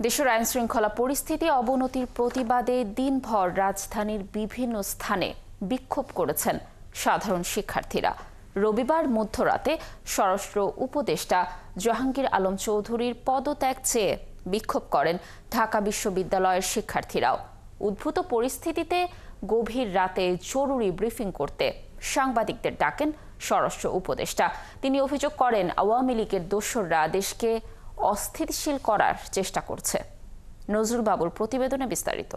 দেশের আইনশৃঙ্খলা পরিস্থিতি অবনতির প্রতিবাদে দিনভর রাজধানীর বিভিন্ন স্থানে বিক্ষোভ করেছেন সাধারণ শিক্ষার্থীরা। রবিবার মধ্যরাতে স্বরাষ্ট্র উপদেষ্টা জাহাঙ্গীর আলম চৌধুরীর পদত্যাগ চেয়ে বিক্ষোভ করেন ঢাকা বিশ্ববিদ্যালয়ের শিক্ষার্থীরাও। উদ্ভূত পরিস্থিতিতে গভীর রাতে জরুরি ব্রিফিং করতে সাংবাদিকদের ডাকেন স্বরাষ্ট্র উপদেষ্টা। তিনি অভিযোগ করেন, আওয়ামী লীগের দোসররা দেশকে অস্থিতিশীল করার চেষ্টা করছে। নজরুল বাবুর প্রতিবেদনে বিস্তারিত।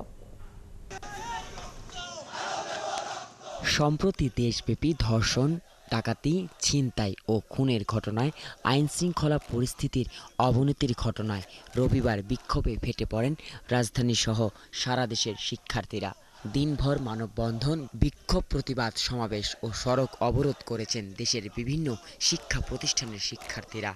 সম্প্রতি দেশব্যাপী ধর্ষণ, ডাকাতি, ছিনতাই ও খুনের ঘটনায় আইনশৃঙ্খলা পরিস্থিতির অবনতির ঘটনায় রবিবার বিক্ষোভে ফেটে পড়েন রাজধানীসহ সারা দেশের শিক্ষার্থীরা। দিনভর মানববন্ধন, বিক্ষোভ, প্রতিবাদ সমাবেশ ও সড়ক অবরোধ করেছেন দেশের বিভিন্ন শিক্ষা প্রতিষ্ঠানের শিক্ষার্থীরা।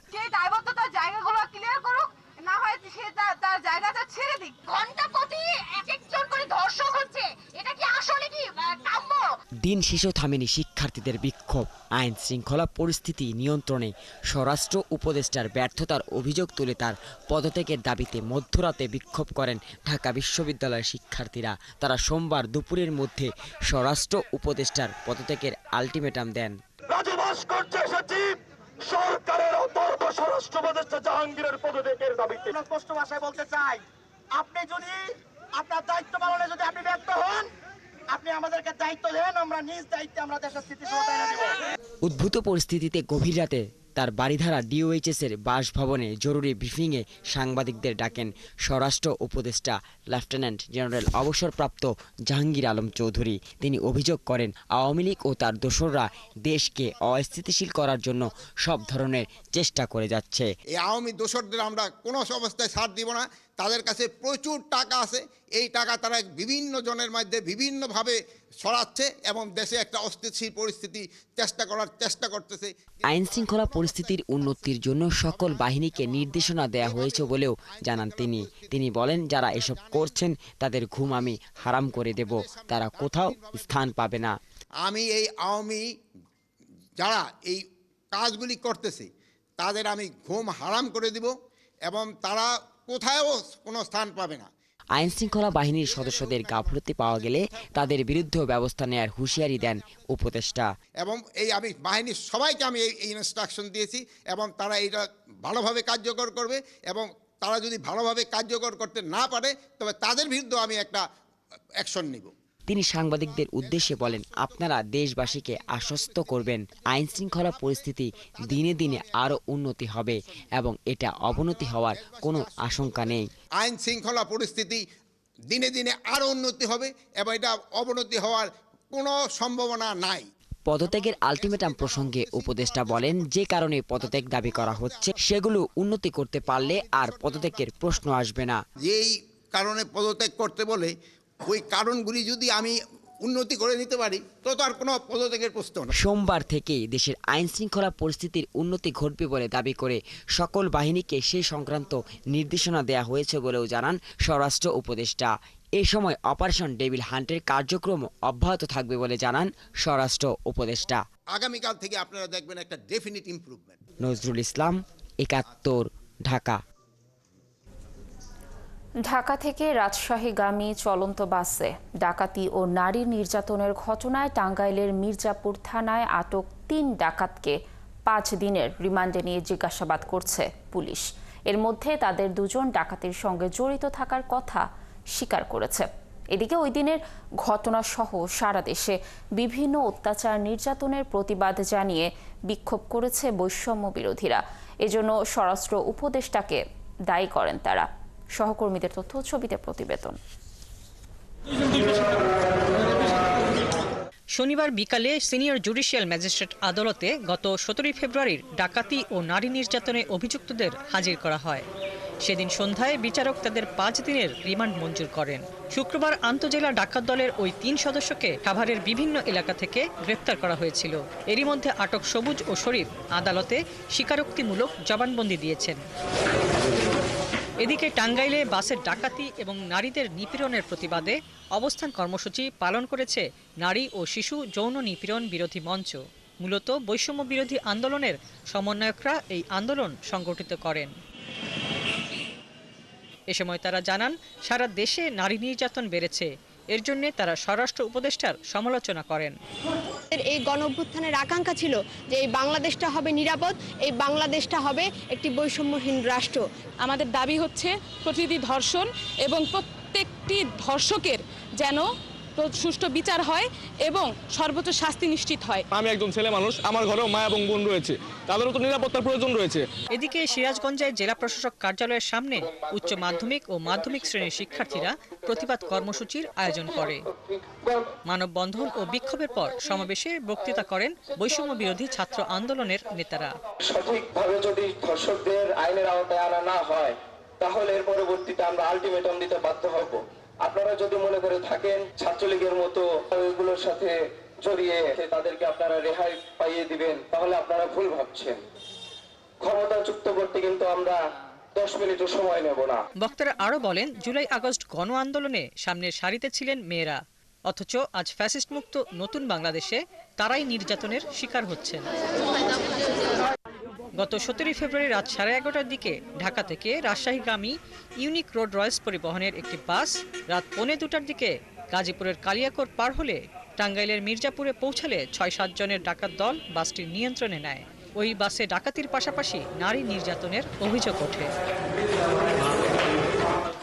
দিন শেষেও থামেনি শিক্ষার্থীদের বিক্ষোভ। আইন শৃঙ্খলা পরিস্থিতি নিয়ন্ত্রণে স্বরাষ্ট্র উপদেষ্টার ব্যর্থতার অভিযোগ তুলে তার পদত্যাগের দাবিতে মধ্যরাতে বিক্ষোভ করেন ঢাকা বিশ্ববিদ্যালয়ের শিক্ষার্থীরা। তারা সোমবার দুপুরের মধ্যে স্বরাষ্ট্র উপদেষ্টার পদত্যাগের আলটিমেটাম দেন। সরকারের অতর্ক স্বরাষ্ট্র উপদেষ্টা জাহাঙ্গীরের পদত্যাগের দাবিতে স্পষ্ট ভাষায় বলতে চাই, আপনি যদি আপনার দায়িত্ব পালনে যদি আপনি ব্যর্থ হন, আপনি আমাদেরকে দায়িত্ব দেন, আমরা নিজ দায়িত্বে আমরা দেশের স্থিতিশীলতা এনে দেব। উদ্ভূত পরিস্থিতিতে গভীর রাতে তার বাড়িধারা ডিওএইচএস-এর বাসভবনে জরুরি ব্রিফিংয়ে সাংবাদিকদের ডাকেন স্বরাষ্ট্র উপদেষ্টা লেফটেন্যান্ট জেনারেল অবসরপ্রাপ্ত জাহাঙ্গীর আলম চৌধুরী। তিনি অভিযোগ করেন, আওয়ামী লীগ ও তার দোসররা দেশকে অস্থিতিশীল করার জন্য সব ধরনের চেষ্টা করে যাচ্ছে। এই আওয়ামী দোসরদের আমরা কোনো অবস্থায় ছাড় দিব না। তাদের কাছে প্রচুর টাকা আছে, এই টাকা তারা বিভিন্ন জনের মধ্যে বিভিন্নভাবে ছড়াচ্ছে এবং দেশে একটা অস্থিতিশীল পরিস্থিতি চেষ্টা করতেছে। আইন শৃঙ্খলা পরিস্থিতির উন্নতির জন্য সকল বাহিনীকে নির্দেশনা দেয়া হয়েছে বলেও জানান তিনি বলেন, যারা এসব করছেন তাদের ঘুম আমি হারাম করে দেব, তারা কোথাও স্থান পাবে না। আমি এই আওয়ামী যারা এই কাজগুলি করতেছে তাদের আমি ঘুম হারাম করে দিব এবং তারা কোথাও কোনো স্থান পাবে না। আইন শৃঙ্খলা বাহিনীর সদস্যদের গাফলতি পাওয়া গেলে তাদের বিরুদ্ধেও ব্যবস্থা নেয়ার হুঁশিয়ারি দেন উপদেষ্টা। এবং আমি বাহিনীর সবাইকে আমি এই ইনস্ট্রাকশন দিয়েছি এবং তারা এটা ভালোভাবে কার্যকর করবে এবং তারা যদি ভালোভাবে কার্যকর করতে না পারে তবে তাদের বিরুদ্ধে আমি একটা অ্যাকশন নিব। তিনি সাংবাদিকদের উদ্দেশ্যে বলেন, আপনারা দেশবাসীকে আশ্বস্ত করবেন, আইন শৃঙ্খলা পরিস্থিতি দিনে দিনে আরও উন্নতি হবে এবং এটা অবনতি হওয়ার কোনো আশঙ্কা নেই। আইন শৃঙ্খলা পরিস্থিতি দিনে দিনে আরও উন্নতি হবে এবং এটা অবনতি হওয়ার কোনো সম্ভাবনা নাই। পদত্যাগের আলটিমেটাম প্রসঙ্গে উপদেষ্টা বলেন, যে কারণে পদত্যাগ দাবি করা হচ্ছে সেগুলো উন্নতি করতে পারলে আর পদত্যাগের প্রশ্ন আসবে না। যেই কারণে পদত্যাগ করতে বলে ওই কারণগুলি যদি আমি উন্নতি করে নিতে পারি তো তার কোনো পদত্যাগের প্রশ্ন না। সোমবার থেকেই দেশের আইন শৃঙ্খলা পরিস্থিতির উন্নতি ঘটবে বলে দাবি করে সকল বাহিনীকে সেই সংক্রান্ত নির্দেশনা দেয়া হয়েছে বলেও জানান স্বরাষ্ট্র উপদেষ্টা। এই সময় অপারেশন ডেভিল হান্টের কার্যক্রম অব্যাহত থাকবে বলে জানান স্বরাষ্ট্র উপদেষ্টা। আগামীকাল থেকে আপনারা দেখবেন একটা ডেফিনিট ইমপ্রুভমেন্ট। নজরুল ইসলাম, ৭১, ঢাকা। ঢাকা থেকে রাজশাহীগামী চলন্ত বাসে ডাকাতি ও নারী নির্যাতনের ঘটনায় টাঙ্গাইলের মির্জাপুর থানায় আটক ৩ ডাকাতকে ৫ দিনের রিমান্ডে নিয়ে জিজ্ঞাসাবাদ করছে পুলিশ। এর মধ্যে তাদের ২ জন ডাকাতির সঙ্গে জড়িত থাকার কথা স্বীকার করেছে। এদিকে ওই দিনের ঘটনাসহ সারা দেশে বিভিন্ন অত্যাচার নির্যাতনের প্রতিবাদ জানিয়ে বিক্ষোভ করেছে বৈষম্য বিরোধীরা। এজন্য স্বরাষ্ট্র উপদেষ্টাকে দায়ী করেন তারা। সহকর্মীদের তথ্য ছবিতে প্রতিবেদন। শনিবার বিকালে সিনিয়র জুডিশিয়াল ম্যাজিস্ট্রেট আদালতে গত ১৭ ফেব্রুয়ারির ডাকাতি ও নারী নির্যাতনে অভিযুক্তদের হাজির করা হয়। সেদিন সন্ধ্যায় বিচারক তাদের ৫ দিনের রিমান্ড মঞ্জুর করেন। শুক্রবার আন্তজেলা ডাকাত দলের ওই ৩ সদস্যকে সাভারের বিভিন্ন এলাকা থেকে গ্রেফতার করা হয়েছিল। এরই মধ্যে আটক সবুজ ও শরীফ আদালতে স্বীকারোক্তিমূলক জবানবন্দি দিয়েছেন। এদিকে টাঙ্গাইলে বাসের ডাকাতি এবং নারীদের নিপীড়নের প্রতিবাদে অবস্থান কর্মসূচি পালন করেছে নারী ও শিশু যৌন নিপীড়ন বিরোধী মঞ্চ। মূলত বৈষম্য বিরোধী আন্দোলনের সমন্বয়করা এই আন্দোলন সংগঠিত করেন। এ সময় তারা জানান, সারা দেশে নারী নির্যাতন বেড়েছে। এর জন্য তারা স্বরাষ্ট্র উপদেষ্টার সমালোচনা করেন। এই গণঅভ্যুত্থানের আকাঙ্ক্ষা ছিল যে এই বাংলাদেশটা হবে নিরাপদ, এই বাংলাদেশটা হবে একটি বৈষম্যহীন রাষ্ট্র। আমাদের দাবি হচ্ছে প্রতিটি ধর্ষণ এবং প্রত্যেকটি ধর্ষকের যেন সুষ্ঠু বিচার হয় এবং সর্বোচ্চ শাস্তি নিশ্চিত হয়। আমি একজন ছেলে মানুষ, আমার ঘরেও মা এবং বোন রয়েছে, তাদেরও তো নিরাপত্তার প্রয়োজন রয়েছে। এদিকে সিরাজগঞ্জের জেলা প্রশাসক কার্যালয়ের সামনে উচ্চ মাধ্যমিক ও মাধ্যমিক শ্রেণীর শিক্ষার্থীরা প্রতিবাদ কর্মসূচির আয়োজন করে। মানববন্ধন ও বিক্ষোভের পর সমাবেশে বক্তৃতা করেন বৈষম্য বিরোধী ছাত্র আন্দোলনের নেতারা। সঠিকভাবে যদি ধর্ষকদের আইনের আওতায় আনা না হয়, তাহলে এর পরবর্তীতে আমরা আলটিমেটাম দিতে বাধ্য হব। আপনারা যদি মনে করে থাকেন ছাত্রলীগের মতো ওইগুলোর সাথে জড়িয়ে তাদেরকে আপনারা রেহাই পাইয়ে দিবেন, তাহলে আপনারা ভুল ভাবছেন। ক্ষমতাচ্যুত করতে কিন্তু আমরা 10 মিনিটও সময় নেব না। বক্তারা আরো বলেন, জুলাই আগস্ট গণ আন্দোলনে সামনের সারিতে ছিলেন মেয়েরা, অথচ আজ ফ্যাসিস্ট মুক্ত নতুন বাংলাদেশে তারাই নির্যাতনের শিকার হচ্ছেন। গত 17 ফেব্রুয়ারি রাত 11:30টার দিকে ঢাকা থেকে রাজশাহীগামী ইউনিক রোড রয়েলস পরিবহনের একটি বাস রাত 1:45টার দিকে গাজীপুরের কালিয়াকোট পার হলে টাঙ্গাইলের মির্জাপুরে পৌঁছালে 6-7 জনের ডাকাত দল বাসটির নিয়ন্ত্রণে নেয়। ওই বাসে ডাকাতির পাশাপাশি নারী নির্যাতনের অভিযোগ ওঠে।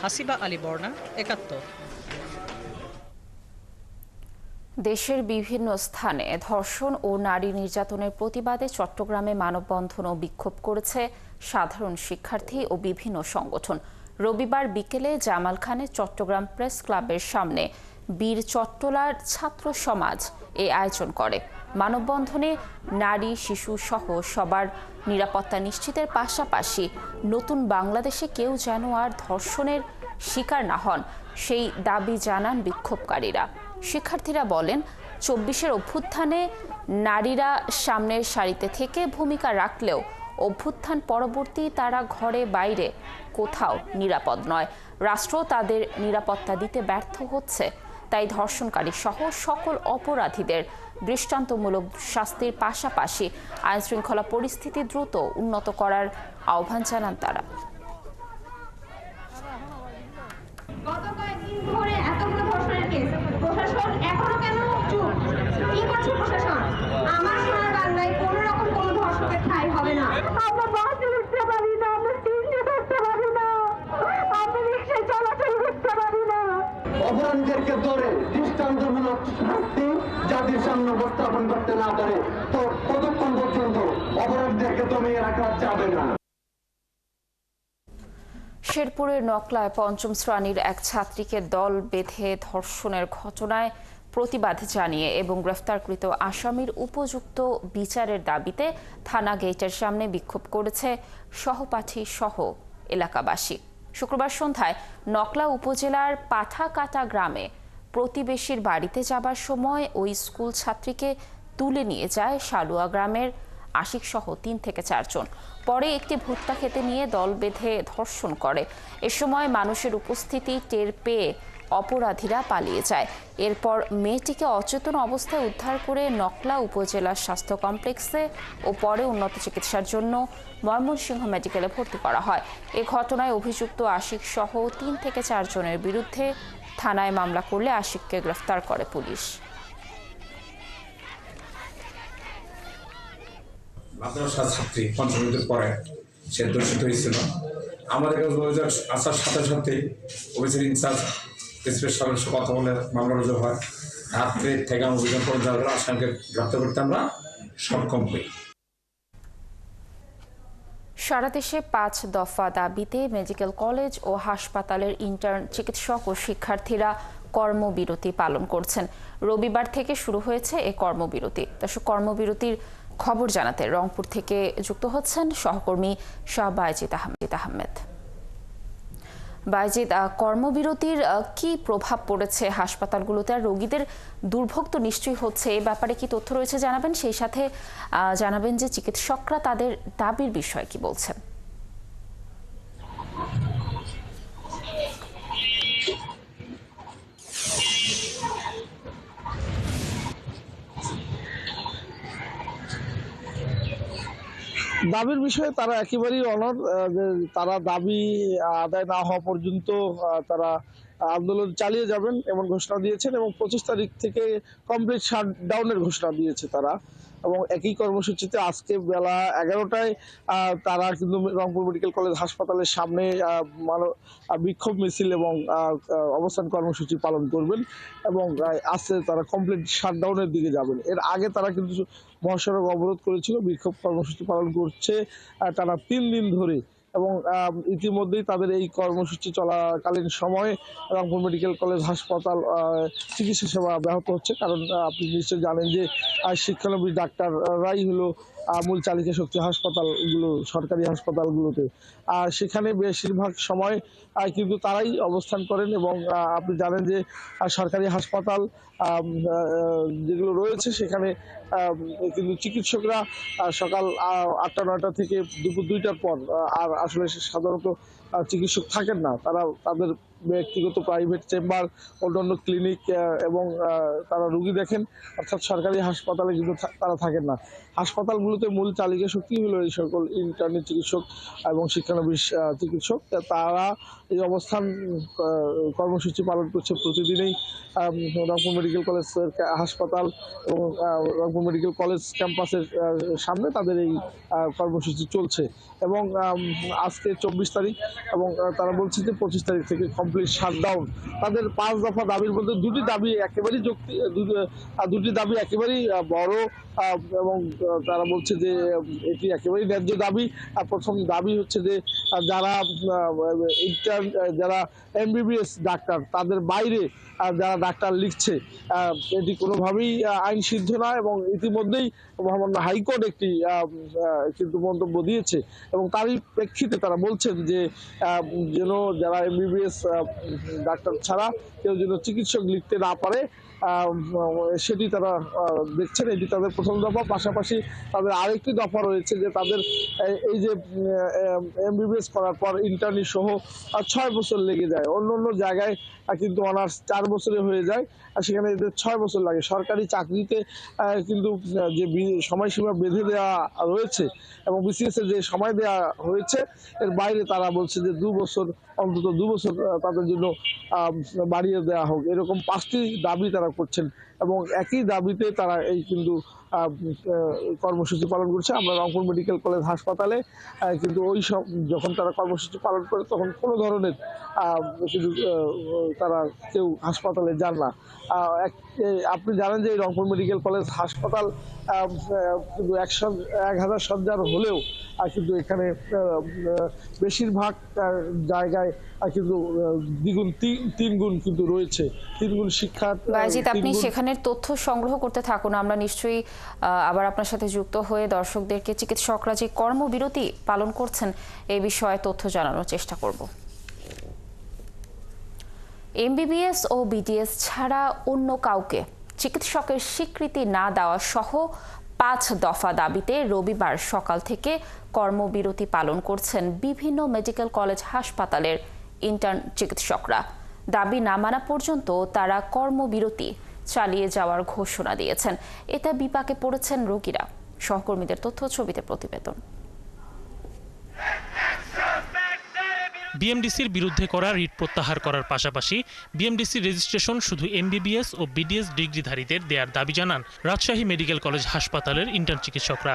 হাসিবা আলী বর্ণা, 71। দেশের বিভিন্ন স্থানে ধর্ষণ ও নারী নির্যাতনের প্রতিবাদে চট্টগ্রামে মানববন্ধন ও বিক্ষোভ করেছে সাধারণ শিক্ষার্থী ও বিভিন্ন সংগঠন। রবিবার বিকেলে জামাল খানের চট্টগ্রাম প্রেস ক্লাবের সামনে বীর চট্টলার ছাত্র সমাজ এই আয়োজন করে। মানববন্ধনে নারী, শিশু সহ সবার নিরাপত্তা নিশ্চিতের পাশাপাশি নতুন বাংলাদেশে কেউ যেন আর ধর্ষণের শিকার না হন সেই দাবি জানান বিক্ষোভকারীরা। শিক্ষার্থীরা বলেন, 24-এর অভ্যুত্থানে নারীরা সামনের সারিতে থেকে ভূমিকা রাখলেও অভ্যুত্থান পরবর্তী তারা ঘরে বাইরে কোথাও নিরাপদ নয়। রাষ্ট্র তাদের নিরাপত্তা দিতে ব্যর্থ হচ্ছে। তাই ধর্ষণকারী সহ সকল অপরাধীদের দৃষ্টান্তমূলক শাস্তির পাশাপাশি আইনশৃঙ্খলা পরিস্থিতি দ্রুত উন্নত করার আহ্বান জানান তারা। গত কয়েকদিন ধরে এতগুলো ধর্ষণের কেস, প্রশাসন এখনো কেন চুপ? কি করছে প্রশাসন? আমার সোনার বাংলায় কোনো রকম কোনো ধর্ষকের ঠাঁই হবে না। আমরা বাসে উঠতে পারি না, আমরা ট্রেনে উঠতে পারি না, আমরা রিক্সায় চলাচল করতে পারি না। অপরাধীদেরকে ধরে দৃষ্টান্তমূলক শাস্তি জাতির সামনে উপস্থাপন করতে না পারে তো কতক্ষণ পর্যন্ত অপরাধীদেরকে দমিয়ে রাখা যাবে না। শেরপুরের নকলায় 5ম শ্রেণীর এক ছাত্রীকে দল বেঁধে ধর্ষণের ঘটনায় প্রতিবাদ জানিয়ে এবং গ্রেফতারকৃত আসামির উপযুক্ত বিচারের দাবিতে থানা গেটের সামনে বিক্ষোভ করেছে সহপাঠী সহ এলাকাবাসী। শুক্রবার সন্ধ্যায় নকলা উপজেলার পাঠাকাটা গ্রামে প্রতিবেশীর বাড়িতে যাবার সময় ওই স্কুল ছাত্রীকে তুলে নিয়ে যায় সালুয়া গ্রামের আশিক সহ 3 থেকে 4 জন। পরে একটি ভুট্টা খেতে নিয়ে দল বেঁধে ধর্ষণ করে। এ সময় মানুষের উপস্থিতি টের পেয়ে অপরাধীরা পালিয়ে যায়। এরপর মেয়েটিকে অচেতন অবস্থায় উদ্ধার করে নকলা উপজেলা স্বাস্থ্য কমপ্লেক্সে ও পরে উন্নত চিকিৎসার জন্য ময়মনসিংহ মেডিকেলে ভর্তি করা হয়। এ ঘটনায় অভিযুক্ত আশিক সহ 3 থেকে 4 জনের বিরুদ্ধে থানায় মামলা করলে আশিককে গ্রেফতার করে পুলিশ। মাদ্রাসা ছাত্রী পঞ্চমীর পরে সে দর্শিত হয়েছিল। আমাদের কাছে অভিযোগ আসার সাথে সাথে অফিসের ইনচার্জ স্পেশাল কথা বলে মামলা রুজু হয়। রাত্রে থেকে অভিযান করে যাওয়ার আসামিকে গ্রেপ্তার করতে আমরা সক্ষম হই। সারা দেশে 5 দফা দাবিতে মেডিকেল কলেজ ও হাসপাতালের ইন্টার্ন চিকিৎসক ও শিক্ষার্থীরা কর্মবিরতি পালন করছেন। রবিবার থেকে শুরু হয়েছে এই কর্মবিরতি। দর্শক, কর্মবিরতির খবর জানাতে রংপুর থেকে যুক্ত হচ্ছেন সহকর্মী শাহ বাইজিদ আহমেদ। বাইজিদ, কর্মবিরতির কি প্রভাব পড়েছে হাসপাতালগুলোতে, আর রোগীদের দুর্ভোগ তো নিশ্চয়ই হচ্ছে, এই ব্যাপারে কি তথ্য রয়েছে জানাবেন? সেই সাথে জানাবেন যে চিকিৎসকরা তাদের দাবির বিষয়ে কি বলছেন। দাবির বিষয়ে তারা একেবারেই অনড়, যে তারা দাবি আদায় না হওয়া পর্যন্ত তারা আন্দোলন চালিয়ে যাবেন এমন ঘোষণা দিয়েছেন এবং 25 তারিখ থেকে কমপ্লিট শাটডাউনের ঘোষণা দিয়েছে তারা। এবং একই কর্মসূচিতে আজকে বেলা 11টায় তারা কিন্তু রংপুর মেডিকেল কলেজ হাসপাতালের সামনে বিক্ষোভ মিছিল এবং অবস্থান কর্মসূচি পালন করবেন এবং আজকে তারা কমপ্লিট শাটডাউনের দিকে যাবেন। এর আগে তারা কিন্তু মহাসড়ক অবরোধ করেছিল, বিক্ষোভ কর্মসূচি পালন করছে টানা 3 দিন ধরে এবং ইতিমধ্যেই তাদের এই কর্মসূচি চলাকালীন সময়ে রংপুর মেডিকেল কলেজ হাসপাতাল চিকিৎসা সেবা ব্যাহত হচ্ছে। কারণ আপনি নিশ্চয়ই জানেন যে শিক্ষানবিশ ডাক্তাররাই হলো মূল চালিকা শক্তি হাসপাতালগুলো, সরকারি হাসপাতালগুলোতে। আর সেখানে বেশিরভাগ সময় কিন্তু তারাই অবস্থান করেন এবং আপনি জানেন যে সরকারি হাসপাতাল যেগুলো রয়েছে সেখানে কিন্তু চিকিৎসকরা সকাল 8টা-9টা থেকে দুপুর 2টার পর আর আসলে সাধারণত চিকিৎসক থাকেন না। তারা তাদের ব্যক্তিগত প্রাইভেট চেম্বার, অন্যান্য ক্লিনিক এবং তারা রুগী দেখেন, অর্থাৎ সরকারি হাসপাতালে কিন্তু তারা থাকেন না। হাসপাতালগুলোতে মূল চালিকা শক্তি হলো এই সকল ইন্টার্নি চিকিৎসক এবং শিক্ষানবিশ চিকিৎসক। তারা এই অবস্থান কর্মসূচি পালন করছে প্রতিদিনই রংপুর মেডিকেল কলেজ হাসপাতাল এবং রংপুর মেডিকেল কলেজ ক্যাম্পাসের সামনে তাদের এই কর্মসূচি চলছে এবং আজকে 24 তারিখ এবং তারা বলছে যে 25 তারিখ থেকে কমপ্লিট শাটডাউন। তাদের 5 দফা দাবির মধ্যে দুটি দাবি একেবারেই বড় এবং তারা বলছে যে এটি একেবারেই ন্যায্য দাবি। প্রথম দাবি হচ্ছে যে যারা MBBS ডাক্তার, তাদের বাইরে যারা ডাক্তার লিখছে এটি কোনোভাবেই আইন সিদ্ধ না এবং ইতিমধ্যেই মহামান্য হাইকোর্ট একটি কিন্তু মন্তব্য দিয়েছে এবং তারই প্রেক্ষিতে তারা বলছেন যে যেন যারা MBBS ডাক্তার ছাড়া কেউ যেন চিকিৎসক লিখতে না পারে সেটি তারা দেখছেন। এটি তাদের প্রথম দফা। পাশাপাশি তাদের আরেকটি দফা রয়েছে যে তাদের এই যে MBBS করার পর ইন্টার্নি সহ 6 বছর লেগে যায়। অন্য জায়গায় কিন্তু অনার্স 4 বছরে হয়ে যায় আর সেখানে এদের 6 বছর লাগে। সরকারি চাকরিতে কিন্তু যে সময়সীমা বেঁধে দেওয়া রয়েছে এবং BCS এর যে সময় দেওয়া হয়েছে এর বাইরে তারা বলছে যে 2 বছর, অন্তত 2 বছর তাদের জন্য বাড়িয়ে দেওয়া হোক। এরকম 5টি দাবি তারা করছেন এবং একই দাবিতে তারা এই কিন্তু কর্মসূচি পালন করছে। আমরা রংপুর মেডিকেল কলেজ হাসপাতালে কিন্তু ওই সব যখন তারা কর্মসূচি পালন করে তখন কোনো ধরনের কিন্তু তারা কেউ হাসপাতালে যান না। আপনি জানেন যে রংপুর মেডিকেল কলেজ হাসপাতাল কিন্তু 1000 শয্যার হলেও কিন্তু এখানে বেশিরভাগ জায়গায় কিন্তু দ্বিগুণ 3 গুণ কিন্তু রয়েছে, 3 গুণ শিক্ষা। বায়েজিদ, আপনি সেখানের তথ্য সংগ্রহ করতে থাকুন। আমরা নিশ্চয়ই আবার আপনার সাথে যুক্ত হয়ে দর্শকদেরকে চিকিৎসকরা যে কর্মবিরতি পালন করছেন এই বিষয়ে তথ্য জানানোর চেষ্টা করব। MBBS ও BDS ছাড়া অন্য কাউকে চিকিৎসকের স্বীকৃতি না দেওয়া সহ 5 দফা দাবিতে রবিবার সকাল থেকে কর্মবিরতি পালন করছেন বিভিন্ন মেডিকেল কলেজ হাসপাতালের ইন্টার্ন চিকিৎসকরা। দাবি না মানা পর্যন্ত তারা কর্মবিরতি চালিয়ে যাওয়ার ঘোষণা দিয়েছেন। এতে বিপাকে পড়েছেন রোগীরা। সহকর্মীদের তথ্য ছবিতে প্রতিবেদন। বিএমডিসির বিরুদ্ধে করা রিট প্রত্যাহার করার পাশাপাশি বিএমডিসি রেজিস্ট্রেশন শুধু MBBS ও BDS ডিগ্রিধারীদের দেওয়ার দাবি জানান রাজশাহী মেডিকেল কলেজ হাসপাতালের ইন্টার্ন চিকিৎসকরা।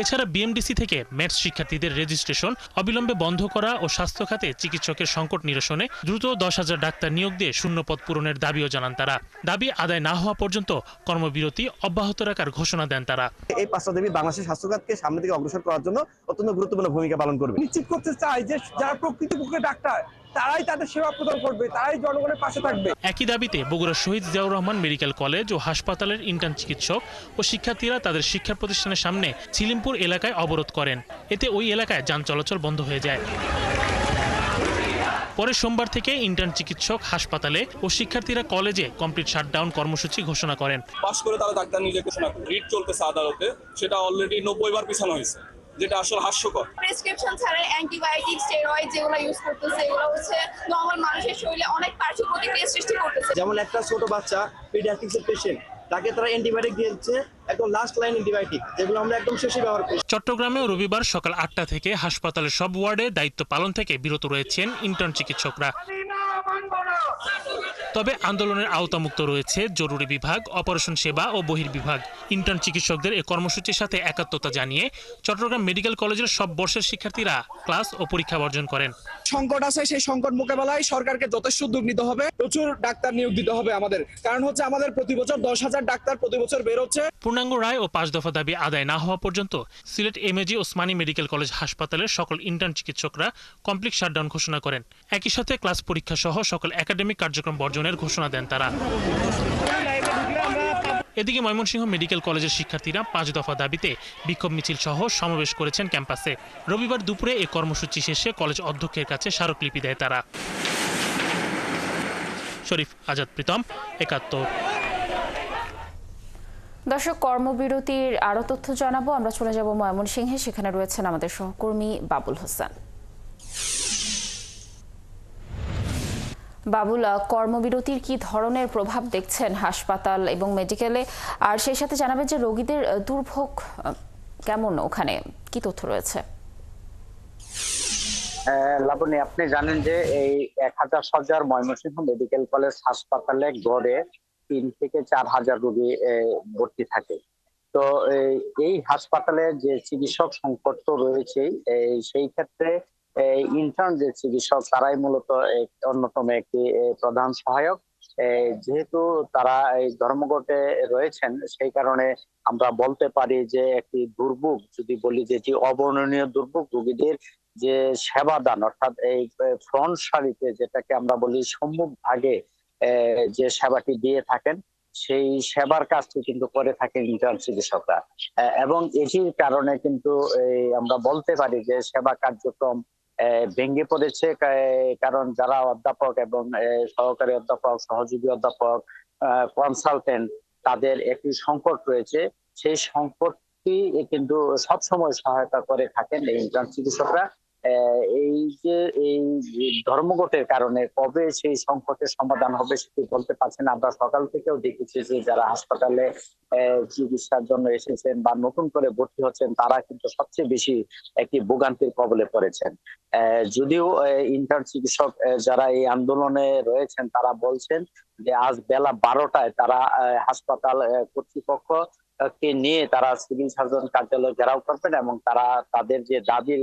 এছাড়া বিএমডিসি থেকে ম্যাথস শিক্ষার্থীদের রেজিস্ট্রেশন অবিলম্বে বন্ধ করা ও স্বাস্থ্য খাতে চিকিৎসকের সংকট নিরসনে দ্রুত 10,000 ডাক্তার নিয়োগ দিয়ে শূন্যপদ পূরণের দাবিও জানান তারা। দাবি আদায় না হওয়া পর্যন্ত কর্মবিরতি অব্যাহত রাখার ঘোষণা দেন তারা। এই 5টা দাবি বাংলাদেশের স্বাস্থ্য খাতকে সামনের দিকে অগ্রসর করার জন্য অত্যন্ত গুরুত্বপূর্ণ ভূমিকা পালন করবে। নিশ্চিত করতে চাই যে যারা প্রকৃতপক্ষে ডাক্তার তারাই তাদের সেবা প্রদান করবে, তারাই জনগণের পাশে থাকবে। একই দাবিতে বগুড়া শহীদ জিয়াউর রহমান মেডিকেল কলেজ ও হাসপাতালের ইন্টার্ন চিকিৎসক ও শিক্ষার্থীরা তাদের শিক্ষা প্রতিষ্ঠানের সামনে ছিলিমপুর এলাকায় অবরোধ করেন। এতে ওই এলাকায় যান চলাচল বন্ধ হয়ে যায়। পরে সোমবার থেকে ইন্টার্ন চিকিৎসক, হাসপাতালে ও শিক্ষার্থীরা কলেজে কমপ্লিট শাটডাউন কর্মসূচি ঘোষণা করেন। পাশ করে তারা ডাক্তার নিজে ঘোষণা করে রিট চলতেছে আদালতে, সেটা অলরেডি 90 বার পিছানো হয়েছে, যেটা আসলে হাস্যকর। প্রেসক্রিপশন ছাড়া অ্যান্টিবায়োটিক, স্টেরয়েড যেগুলো ইউজ করতেছে এগুলো হচ্ছে নরমাল মানুষের শরীরে অনেক পার্শ্ব প্রতিক্রিয়া সৃষ্টি করতেছে। যেমন একটা ছোট বাচ্চা পিডিয়াট্রিক্সের পেশেন্ট, তাকে তারা অ্যান্টিবায়োটিক দিয়েছে, একদম লাস্ট লাইন অ্যান্টিবায়োটিক, যেগুলো আমরা একদম শেষে ব্যবহার করি। চট্টগ্রামেও রবিবার সকাল 8টা থেকে হাসপাতালের সব ওয়ার্ডে দায়িত্ব পালন থেকে বিরত রয়েছেন ইন্টার্ন চিকিৎসকরা। তবে আন্দোলনের আওতামুক্ত রয়েছে জরুরি বিভাগ, অপারেশন সেবা ও বহির্বিভাগ। ইন্টার্ন চিকিৎসকদের এই কর্মসূচির সাথে একাত্মতা জানিয়ে চট্টগ্রাম মেডিকেল কলেজের সব বর্ষের শিক্ষার্থীরা ক্লাস ও পরীক্ষা বর্জন করেন। সংকট আছে, সেই সংকট মোকাবেলায় সরকারকে যথেষ্ট উদ্যোগ নিতে হবে, প্রচুর ডাক্তার নিয়োগ দিতে হবে আমাদের, কারণ হচ্ছে আমাদের প্রতি বছর 10,000 ডাক্তার প্রতি বছর বের হচ্ছে। পূর্ণাঙ্গ রায় ও 5 দফা দাবি আদায় না হওয়া পর্যন্ত Sylhet MAG Osmani medical college হাসপাতালের সকল ইন্টার্ন চিকিৎসকরা কমপ্লিট শাটডাউন ঘোষণা করেন। একই সাথে ক্লাস পরীক্ষা সহ সকল একাডেমিক কার্যক্রম বর্জনের ঘোষণা দেন তারা। এদিকে ময়মনসিংহ মেডিকেল কলেজের শিক্ষার্থীরা 5 দফা দাবিতে বিক্ষোভ মিছিল সহ সমাবেশ করেছেন ক্যাম্পাসে। রবিবার দুপুরে এই কর্মসূচি শেষে কলেজ অধ্যক্ষের কাছে স্মারকলিপি দেয় তারা। শরীফ আজাদ প্রীতম, 71। দর্শক, কর্মবিরতির আরো তথ্য জানাবো। আমরা চলে যাব ময়মনসিংহে, সেখানে রয়েছেন আমাদের সহকর্মী বাবুল হোসেন। বাবুল, কর্মবিরতির কি ধরনের প্রভাব দেখছেন হাসপাতাল এবং মেডিকেলে, আর সেই সাথে জানাবেন যে রোগীদের দুর্ভোগ কেমন, ওখানে কি তথ্য রয়েছে? লাবণী, আপনি জানেন যে এই 1000 শয্যার ময়মনসিংহ মেডিকেল কলেজ হাসপাতালে গড়ে 3 থেকে 4,000 রোগী ভর্তি থাকে। তো এই হাসপাতালে যে চিকিৎসক সংকট তো রয়েছে, সেই ক্ষেত্রে ইন্টার্ন যে চিকিৎসক তারাই মূলত অন্যতম একটি প্রধান সহায়ক। যেহেতু তারা এই ধর্মঘটে রয়েছেন, সেই কারণে আমরা বলতে পারি যে একটি দুর্ভোগ, যদি বলি যে অবর্ণনীয় দুর্ভোগ, রোগীদের যে সেবা দান, অর্থাৎ এই ফ্রন্ট সারিতে যেটাকে আমরা বলি সম্মুখ ভাগে যে সেবাটি দিয়ে থাকেন, সেই সেবার কাজটি কিন্তু করে থাকেন ইন্টার্ন চিকিৎসকরা। এবং এটির কারণে কিন্তু আমরা বলতে পারি যে সেবা কার্যক্রম ভেঙে পড়েছে, কারণ যারা অধ্যাপক এবং সহকারী অধ্যাপক, সহযোগী অধ্যাপক, কনসালটেন্ট, তাদের একটি সংকট রয়েছে। সেই সংকটটি কিন্তু সবসময় সহায়তা করে থাকেন এই ইন্টার্ন চিকিৎসকরা। এই যে এই ধর্মঘটের কারণে কবে সেই সংকটের সমাধান হবে সেটি বলতে পারছেন। আমরা সকাল থেকেও দেখেছি যে যারা হাসপাতালে চিকিৎসার জন্য এসেছেন বা নতুন করে ভর্তি হচ্ছেন, তারা কিন্তু সবচেয়ে বেশি একটি ভোগান্তির কবলে পড়েছেন। যদিও ইন্টার্ন চিকিৎসক যারা এই আন্দোলনে রয়েছেন, তারা বলছেন যে আজ বেলা 12টায় তারা হাসপাতাল কর্তৃপক্ষ কে নিয়ে তারা সিভিল সার্জন কার্যালয় ঘেরাও করবেন এবং তারা তাদের যে দাবি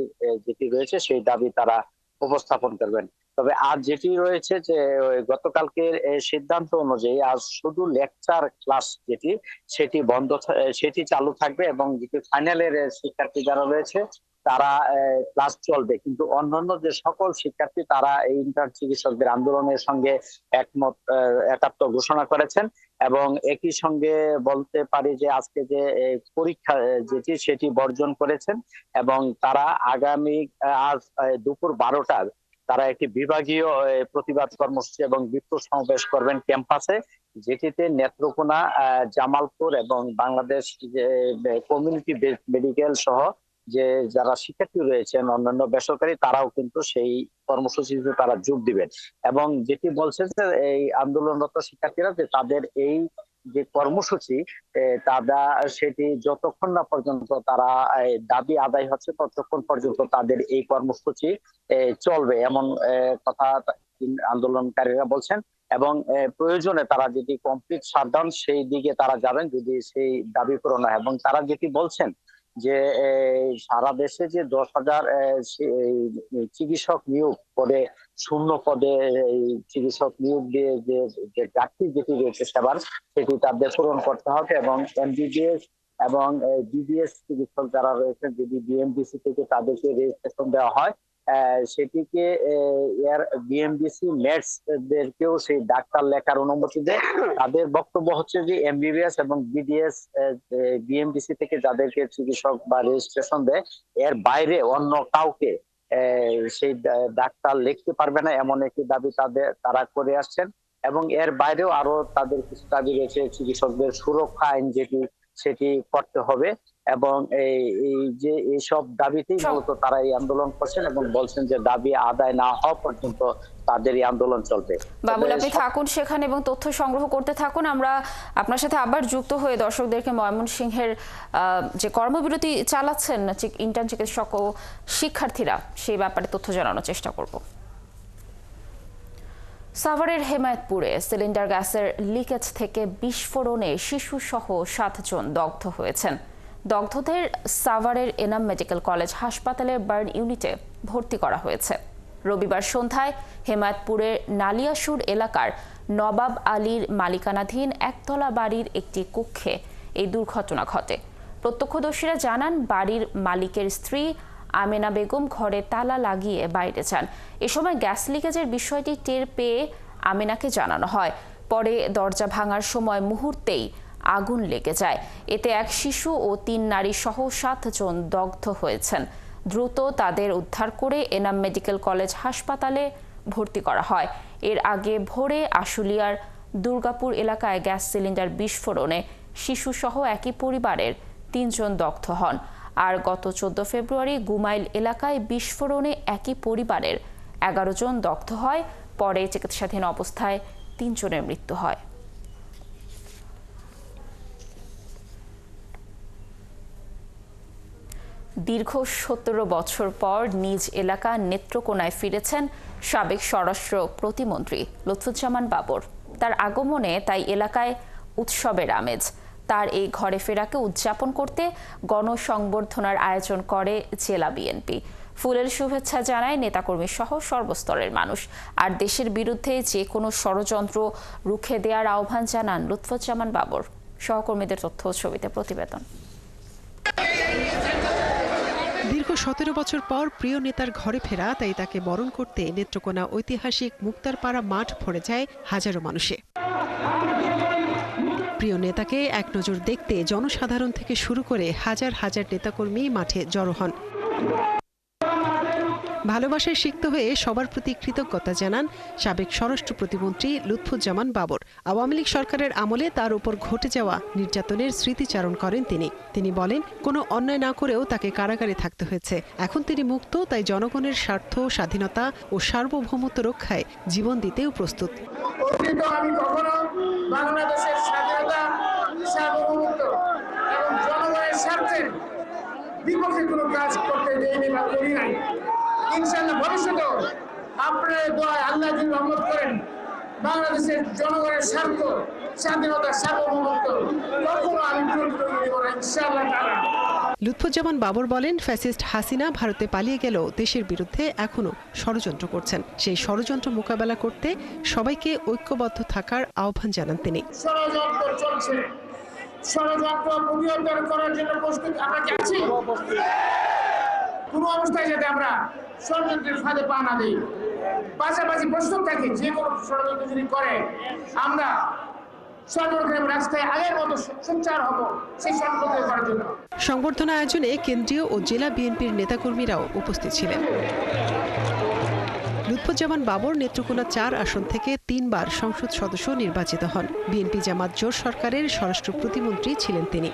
যেটি রয়েছে সেই দাবি তারা উপস্থাপন করবেন। তবে আজ যেটি রয়েছে যে গতকালকের সিদ্ধান্ত অনুযায়ী আজ শুধু লেকচার ক্লাস যেটি সেটি বন্ধ, সেটি চালু থাকবে এবং যেটি ফাইনালের শিক্ষার্থী যারা রয়েছে তারা ক্লাস চলবে। কিন্তু অন্যান্য যে সকল শিক্ষার্থী তারা এই ইন্টার্ন চিকিৎসকদের আন্দোলনের সঙ্গে একাত্ম ঘোষণা করেছেন এবং একই সঙ্গে বলতে পারি যে আজকে যে পরীক্ষা যেটি সেটি বর্জন করেছেন এবং তারা আগামী আজ দুপুর 12টার তারা একটি বিভাগীয় প্রতিবাদ কর্মসূচি এবং বিক্ষোভ সমাবেশ করবেন ক্যাম্পাসে, যেটিতে নেত্রকোনা, জামালপুর এবং বাংলাদেশ কমিউনিটি মেডিকেল সহ যে যারা শিক্ষার্থী রয়েছেন অন্যান্য বেসরকারি, তারাও কিন্তু সেই কর্মসূচিতে তারা যোগ দিবেন। এবং যেটি বলছে যে এই আন্দোলনরত শিক্ষার্থীরা যে তাদের এই যে কর্মসূচি তারা সেটি যতক্ষণ না পর্যন্ত তারা দাবি আদায় হচ্ছে ততক্ষণ পর্যন্ত তাদের এই কর্মসূচি চলবে, এমন কথা আন্দোলনকারীরা বলছেন। এবং প্রয়োজনে তারা যদি কমপ্লিট শাটডাউন সেই দিকে তারা যাবেন যদি সেই দাবি পূরণ হয়। এবং তারা যেটি বলছেন যে সারা দেশে যে 10,000 চিকিৎসক নিয়োগ করে শূন্য পদে চিকিৎসক নিয়োগ দিয়ে যে ঘাটতি যেটি রয়েছে সেবার, সেটি তাদের পূরণ করতে হবে এবং এমবিবিএস এবং বিবিএস চিকিৎসক যারা রয়েছেন যদি বিএমডিসি থেকে তাদেরকে রেজিস্ট্রেশন দেওয়া হয়, সেটিকে এর বিএমডিসি মেটস দেরকেও সেই ডাক্তার লেখার অনুমতি দেয়। তাদের বক্তব্য হচ্ছে যে এমবিবিএস এবং বিডিএস বিএমডিসি থেকে যাদেরকে চিকিৎসক বা রেজিস্ট্রেশন দেয়, এর বাইরে অন্য কাউকে সেই ডাক্তার লিখতে পারবে না, এমন একটি দাবি তারা করে আসছেন। এবং এর বাইরেও আরো তাদের কিছু দাবি রয়েছে, চিকিৎসকদের সুরক্ষা আইন যেটি সেটি করতে হবে এবং এই যে এইসব দাবিতেই মূলত তারা এই আন্দোলন করছেন এবং বলছেন যে দাবি আদায় না হওয়া পর্যন্ত তাদের এই আন্দোলন চলবে। বাবুল, আপনি থাকুন সেখানে এবং তথ্য সংগ্রহ করতে থাকুন। আমরা আপনার সাথে আবার যুক্ত হয়ে দর্শকদেরকে ময়মনসিংহের যে কর্মবিরতি চালাচ্ছেন ইন্টার্ন চিকিৎসক ও শিক্ষার্থীরা সেই ব্যাপারে তথ্য জানানোর চেষ্টা করব। সাভারের হেমায়েতপুরে সিলিন্ডার গ্যাসের লিকেজ থেকে বিস্ফোরণে শিশুসহ 7 জন দগ্ধ হয়েছেন। দগ্ধদের সাভারের এনাম মেডিকেল কলেজ হাসপাতালের বার্ন ইউনিটে ভর্তি করা হয়েছে। রবিবার সন্ধ্যায় হেমায়েতপুরের নালিয়াসুর এলাকার নবাব আলীর মালিকানাধীন একতলা বাড়ির একটি কক্ষে এই দুর্ঘটনা ঘটে। প্রত্যক্ষদর্শীরা জানান, বাড়ির মালিকের স্ত্রী আমেনা বেগম ঘরে তালা লাগিয়ে বাইরে যান। এ সময় গ্যাস লিকেজের বিষয়টি টের পেয়ে আমেনাকে জানানো হয়। পরে দরজা ভাঙার সময় মুহূর্তেই আগুন লেগে যায়। এতে এক শিশু ও 3 নারী সহ 7 জন দগ্ধ হয়েছেন। দ্রুত তাদের উদ্ধার করে এনাম মেডিকেল কলেজ হাসপাতালে ভর্তি করা হয়। এর আগে ভোরে আশুলিয়ার দুর্গাপুর এলাকায় গ্যাস সিলিন্ডার বিস্ফোরণে শিশুসহ একই পরিবারের 3 জন দগ্ধ হন। আর গত 14 ফেব্রুয়ারি গুমাইল এলাকায় বিস্ফোরণে একই পরিবারের 11 জন দগ্ধ হয়। পরে চিকিৎসাধীন অবস্থায় 3 জনের মৃত্যু হয়। দীর্ঘ 17 বছর পর নিজ এলাকা নেত্রকোনায় ফিরেছেন সাবেক স্বরাষ্ট্র প্রতিমন্ত্রী লুৎফুজ্জামান বাবর। তার আগমনে তাই এলাকায় উৎসবের আমেজ। তার এই ঘরে ফেরাকে উদযাপন করতে গণসংবর্ধনার আয়োজন করে জেলা বিএনপি। ফুলের শুভেচ্ছা জানায় নেতাকর্মী সহ সর্বস্তরের মানুষ। আর দেশের বিরুদ্ধে যে কোনো ষড়যন্ত্র রুখে দেওয়ার আহ্বান জানান লুৎফুজ্জামান বাবর। সহকর্মীদের তথ্য ছবিতে প্রতিবেদন। দীর্ঘ 17 বছর পর প্রিয় নেতার ঘরে ফেরা, তাই তাকে বরণ করতে নেত্রকোনা ঐতিহাসিক মুক্তারপাড়া মাঠ ভরে যায় হাজারো মানুষে। প্রিয় নেতাকে এক নজর দেখতে জনসাধারণ থেকে শুরু করে হাজার হাজার নেতাকর্মী মাঠে জড়ো হন। ভালোবাসায় সিক্ত হয়ে সবার প্রতি কৃতজ্ঞতা জানান সাবেক স্বরাষ্ট্র প্রতিমন্ত্রী লুৎফুজ্জামান বাবর। আওয়ামী লীগ সরকারের আমলে তার উপর ঘটে যাওয়া নির্যাতনের স্মৃতিচারণ করেন তিনি বলেন, কোনো অন্যায় না করেও তাকে কারাগারে থাকতে হয়েছে। এখন তিনি মুক্ত, তাই জনগণের স্বার্থ, স্বাধীনতা ও সার্বভৌমত্ব রক্ষায় জীবন দিতেও প্রস্তুত। আমি কখনো বাংলাদেশের স্বাধীনতা, সার্বভৌমত্ব এবং জনগণের স্বার্থের বিপক্ষে কোনো কাজ করতে দেয়নি বা করি নাই। ইনশাআল্লাহ ভবিষ্যতেও আপনার দোয়ায় আল্লাহ যদি রহমত করেন, বাংলাদেশের জনগণের স্বার্থ, স্বাধীনতা, সার্বভৌমত্ব কখনো আমি পূরণ করে দেব না ইনশাআল্লাহ তাআলা। লুৎফুজ্জামান বাবর বলেন, ফ্যাসিস্ট হাসিনা ভারতে পালিয়ে গেলেও দেশের বিরুদ্ধে এখনো ষড়যন্ত্র করছেন। সেই ষড়যন্ত্র মোকাবেলা করতে সবাইকে ঐক্যবদ্ধ থাকার আহ্বান জানান তিনি। ষড়যন্ত্র চলছে, ষড়যন্ত্র প্রতিহত করার জন্য প্রস্তুত আমরা কি আছি? কোনো অবস্থায় যাতে আমরা ষড়যন্ত্রের ফাঁদে পা না দিই, পাশাপাশি প্রস্তুত থাকি যে কোনো ষড়যন্ত্র যদি করে আমরা সর্বগ্রাম রাস্তায় আগের মতো সোচ্চার হব সেই সংকল্প করার জন্য। সংবর্ধনা আয়োজনে কেন্দ্রীয় ও জেলা বিএনপির নেতাকর্মীরাও উপস্থিত ছিলেন। লুৎফুজ্জামান বাবর নেত্রকোনা 4 আসন থেকে 3 বার সংসদ সদস্য নির্বাচিত হন। বিএনপি জামাত জোট সরকারের স্বরাষ্ট্র প্রতিমন্ত্রী ছিলেন তিনি।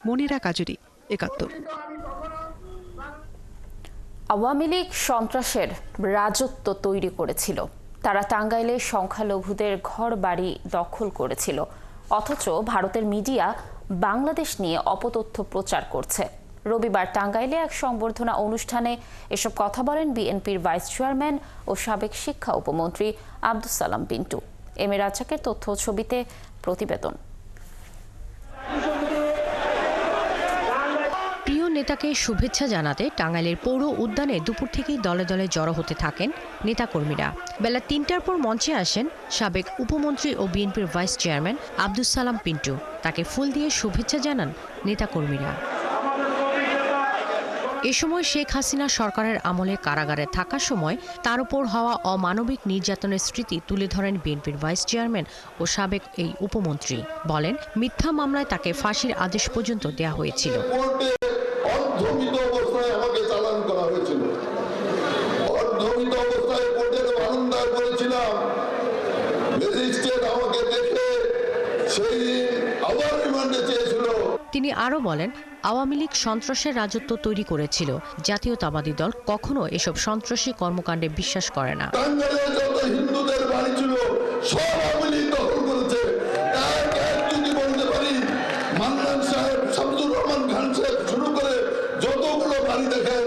মনিরা কাজুরি, 71। আওয়ামী লীগ সন্ত্রাসের রাজত্ব তৈরি করেছিল। তারা টাঙ্গাইলে সংখ্যালঘুদের ঘর বাড়ি দখল করেছিল, অথচ ভারতের মিডিয়া বাংলাদেশ নিয়ে অপতথ্য প্রচার করছে। রবিবার টাঙ্গাইলে এক সংবর্ধনা অনুষ্ঠানে এসব কথা বলেন বিএনপির ভাইস চেয়ারম্যান ও সাবেক শিক্ষা উপমন্ত্রী আব্দুস সালাম পিন্টু। এম এ রাজ্জাকের তথ্য ছবিতে প্রতিবেদন। প্রিয় নেতাকে শুভেচ্ছা জানাতে টাঙ্গাইলের পৌর উদ্যানে দুপুর থেকেই দলে দলে জড়ো হতে থাকেন নেতাকর্মীরা। বেলা 3টার পর মঞ্চে আসেন সাবেক উপমন্ত্রী ও বিএনপির ভাইস চেয়ারম্যান আব্দুস সালাম পিন্টু। তাকে ফুল দিয়ে শুভেচ্ছা জানান নেতাকর্মীরা। এ সময় শেখ হাসিনা সরকারের আমলে কারাগারে থাকার সময় তার উপর হওয়া অমানবিক নির্যাতনের স্মৃতি তুলে ধরেন বিএনপির ভাইস চেয়ারম্যান ও সাবেক এই উপমন্ত্রী। বলেন, মিথ্যা মামলায় তাকে ফাঁসির আদেশ পর্যন্ত দেওয়া হয়েছিল। তিনি আরও বলেন, আওয়ামী লীগ সন্ত্রাসের রাজত্ব তৈরি করেছিল। জাতীয়তাবাদী দল কখনো এসব সন্ত্রাসী কর্মকাণ্ডে বিশ্বাস করে না। টাঙ্গাইলে যত হিন্দুদের বাড়ি ছিল সব আওয়ামী লীগ দখল করেছে। এক এক যদি বলতে পারি, মান্নান সাহেব, শামসুর রহমান খান সাহেব শুরু করে যতগুলো বাড়ি দেখেন।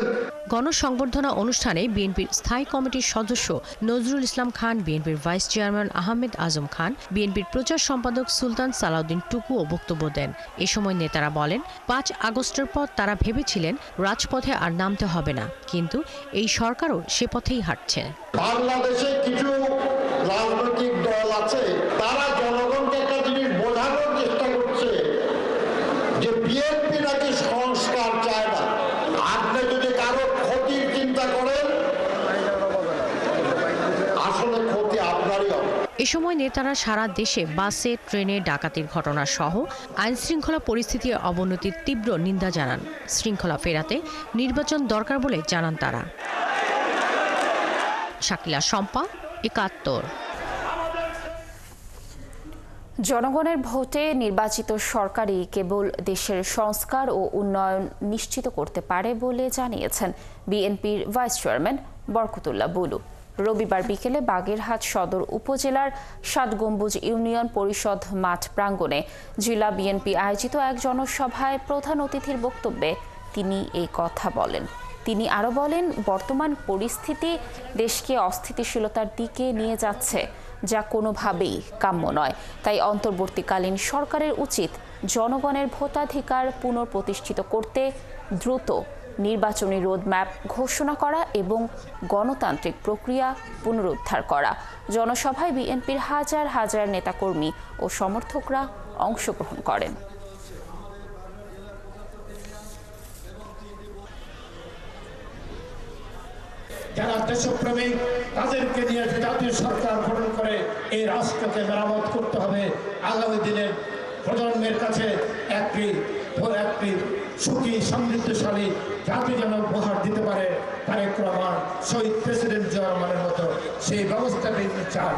গণসংবর্ধনা অনুষ্ঠানে বিএনপির স্থায়ী কমিটির সদস্য নজরুল ইসলাম খান, বিএনপির ভাইস চেয়ারম্যান আহমেদ আজম খান, বিএনপির প্রচার সম্পাদক সুলতান সালাউদ্দিন টুকুও বক্তব্য দেন। এ সময় নেতারা বলেন, 5 আগস্টের পর তারা ভেবেছিলেন রাজপথে আর নামতে হবে না, কিন্তু এই সরকারও সে পথেই হাঁটছে। বাংলাদেশে কিছু রাজনৈতিক দল আছে, তারা জনগণকে একটা জিনিস বোঝানোর চেষ্টা করছে যে বিএনপি নাকি সংস্কার চায় না। আপনি যদি কারো ক্ষতির চিন্তা করেন, আসলে ক্ষতি আপনারই হবে। এ সময় নেতারা সারা দেশে বাসে, ট্রেনে ডাকাতির ঘটনা সহ আইন শৃঙ্খলা পরিস্থিতির অবনতির তীব্র নিন্দা জানান। শৃঙ্খলা ফেরাতে নির্বাচন দরকার বলে জানান তারা। শাকিলা শম্পা, ৭১। জনগণের ভোটে নির্বাচিত সরকারই কেবল দেশের সংস্কার ও উন্নয়ন নিশ্চিত করতে পারে বলে জানিয়েছেন বিএনপির ভাইস চেয়ারম্যান বরকতুল্লাহ বুলু। রবিবার বিকেলে বাগেরহাট সদর উপজেলার ৭ গম্বুজ ইউনিয়ন পরিষদ মাঠ প্রাঙ্গণে জেলা বিএনপি আয়োজিত এক জনসভায় প্রধান অতিথির বক্তব্যে তিনি এই কথা বলেন। তিনি আরও বলেন, বর্তমান পরিস্থিতি দেশকে অস্থিতিশীলতার দিকে নিয়ে যাচ্ছে, যা কোনোভাবেই কাম্য নয়। তাই অন্তর্বর্তীকালীন সরকারের উচিত জনগণের ভোটাধিকার পুনঃপ্রতিষ্ঠিত করতে দ্রুত নির্বাচনী রোডম্যাপ ঘোষণা করা এবং গণতান্ত্রিক প্রক্রিয়া পুনরুদ্ধার করা। জনসভায় বিএনপির হাজার হাজার নেতাকর্মী ও সমর্থকরা অংশগ্রহণ করেন। যারা দেশপ্রেমিক, তাদেরকে নিয়ে জাতীয় সরকার গঠন করে এই রাষ্ট্রকে মেরামত করতে হবে। আগামী দিনের প্রজন্মের কাছে একটি সুখী সমৃদ্ধশালী জাতি যেন উপহার দিতে পারে। তারেক রহমান, শহীদ প্রেসিডেন্ট জিয়া রহমানের মতো সেই ব্যবস্থাটি চান।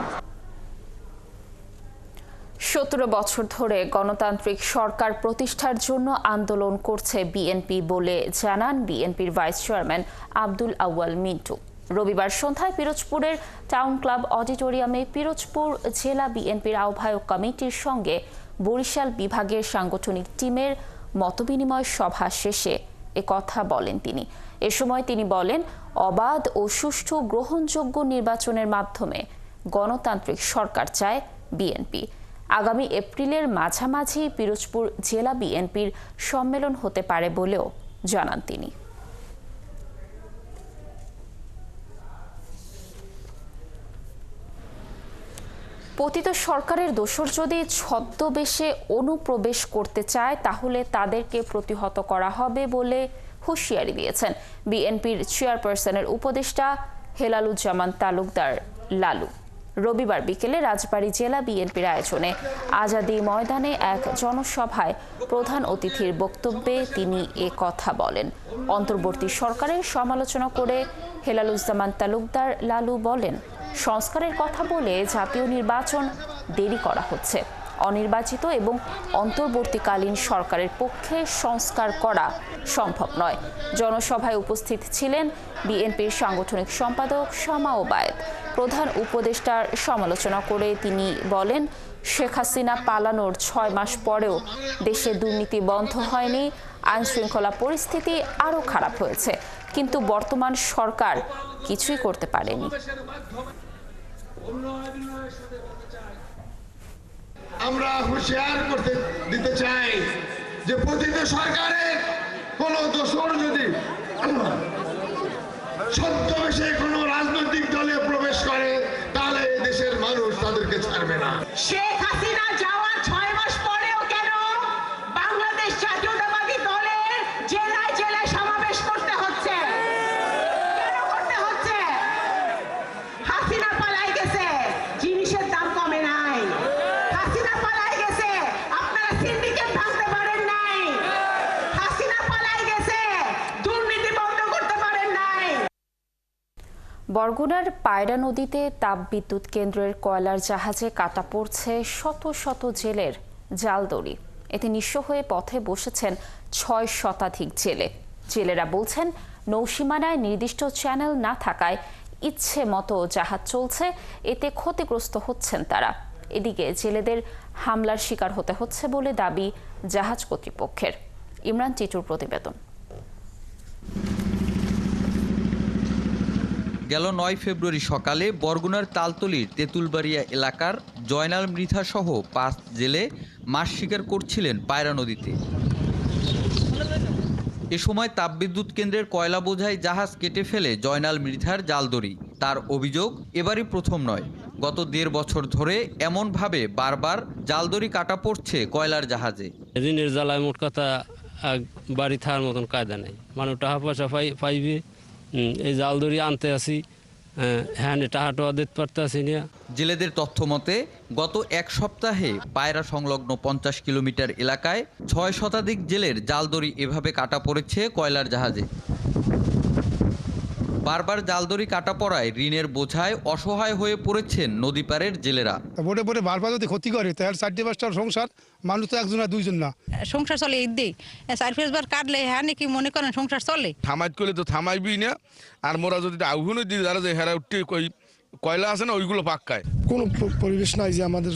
17 বছর ধরে গণতান্ত্রিক সরকার প্রতিষ্ঠার জন্য আন্দোলন করছে বিএনপি বলে জানান বিএনপির ভাইস চেয়ারম্যান আব্দুল আউয়াল মিন্টু। রবিবার সন্ধ্যায় পিরোজপুরের টাউন ক্লাব অডিটোরিয়ামে পিরোজপুর জেলা বিএনপির আহ্বায়ক কমিটির সঙ্গে বরিশাল বিভাগের সাংগঠনিক টিমের মতবিনিময় সভা শেষে একথা বলেন তিনি। এ সময় তিনি বলেন, অবাধ ও সুষ্ঠু গ্রহণযোগ্য নির্বাচনের মাধ্যমে গণতান্ত্রিক সরকার চায় বিএনপি। আগামী এপ্রিলের মাঝামাঝি পিরোজপুর জেলা বিএনপির সম্মেলন হতে পারে বলেও জানান তিনি। পতিত সরকারের দোসর যদি ছদ্মবেশে অনুপ্রবেশ করতে চায়, তাহলে তাদেরকে প্রতিহত করা হবে বলে হুঁশিয়ারি দিয়েছেন বিএনপির চেয়ারপারসনের উপদেষ্টা হেলালুজ্জামান তালুকদার লালু। রবিবার বিকেলে রাজবাড়ী জেলা বিএনপির আয়োজনে আজাদী ময়দানে এক জনসভায় প্রধান অতিথির বক্তব্যে তিনি এ কথা বলেন। অন্তর্বর্তী সরকারের সমালোচনা করে হেলালুজ্জামান তালুকদার লালু বলেন, সংস্কারের কথা বলে জাতীয় নির্বাচন দেরি করা হচ্ছে। অনির্বাচিত এবং অন্তর্বর্তীকালীন সরকারের পক্ষে সংস্কার করা সম্ভব নয়। জনসভায় উপস্থিত ছিলেন বিএনপির সাংগঠনিক সম্পাদক শামা ওবায়েদ। প্রধান উপদেষ্টার সমালোচনা করে তিনি বলেন, শেখ হাসিনা পালানোর 6 মাস পরেও দেশে দুর্নীতি বন্ধ হয়নি, আইন শৃঙ্খলা পরিস্থিতি আরও খারাপ হয়েছে, কিন্তু বর্তমান সরকার কিছুই করতে পারেনি। আমরা হুঁশিয়ার করতে দিতে চাই যে পতিত সরকারের কোন দোষর যদি ছদ্মবেশে কোনো রাজনৈতিক দলে প্রবেশ করে, তাহলে দেশের মানুষ তাদেরকে ছাড়বে না। শেখ হাসিনা যাওয়ার 6 মাস পরেও কেন বাংলাদেশ জাতীয়তাবাদী দলের জেলায় জেলায় সমাবেশ করতে হচ্ছে? কেন করতে হচ্ছে? হাসিনা পালাই গেছে, জিনিসের দাম কমে নাই। হাসিনা পালাই গেছে, আপনারা সিন্ডিকেট ভাঙতে পারেন নাই। হাসিনা পালাই গেছে, দুর্নীতি বন্ধ করতে পারেন নাই। বরগুনার পায়রা নদীতে তাপবিদ্যুৎ কেন্দ্রের কয়লার জাহাজে কাটা পড়ছে শত শত জেলের জাল দড়ি। এতে নিঃস্ব হয়ে পথে বসেছেন 6 শতাধিক জেলে। জেলেরা বলছেন, নৌসীমানায় নির্দিষ্ট চ্যানেল না থাকায় ইচ্ছে মতো জাহাজ চলছে, এতে ক্ষতিগ্রস্ত হচ্ছেন তারা। এদিকে জেলেদের হামলার শিকার হতে হচ্ছে বলে দাবি জাহাজ কর্তৃপক্ষের। ইমরান টিটুর প্রতিবেদন। গেল 9 ফেব্রুয়ারি সকালে বরগুনার তালতলীর তেঁতুলবাড়িয়া এলাকার জয়নাল মৃধা সহ 5 জেলে মাছ শিকার করছিলেন পায়রা নদীতে। এ সময় তাপবিদ্যুৎ কেন্দ্রের কয়লা বোঝাই জাহাজ কেটে ফেলে জয়নাল মৃধার জালদড়ি। তার অভিযোগ, এবারই প্রথম নয়, গত 1.5 বছর ধরে এমনভাবে বারবার জালদড়ি কাটা পড়ছে কয়লার জাহাজে। ঋণের জ্বালায় মোট কথা বাড়ি থাকার মতন কায়দা নেই, মানুষ টাকা পয়সা পাইবে, এই জালদড়ি আনতে আসি, হ্যাঁ টাকাটা দিতে পারতে আসি না। জেলেদের তথ্য মতে গত 1 সপ্তাহে পায়রা সংলগ্ন 50 কিলোমিটার এলাকায় 6 শতাধিক জেলের জালদড়ি এভাবে কাটা পড়েছে কয়লার জাহাজে। বারবার জালদড়ি কাটা পড়ায় ঋণের বোঝায় অসহায় হয়ে পড়েছেন নদীপাড়ের জেলেরা। বোটে বোটে বারবার যদি ক্ষতি করে তাহলে 4-5টার সংসার, মানুষ তো একজন না দুইজন না, সংসার চলে। ঈদ দিই 4-5 বার কাটলে হ্যাঁ নাকি মনে করেন সংসার চলে। থামাইত করলে তো থামাইবি না, আর মোরা যদি আগুন দিই যারা যে হেরা উঠে কয়লা আছে না ওইগুলো পাক্কায়। কোনো পরিবেশ নাই যে আমাদের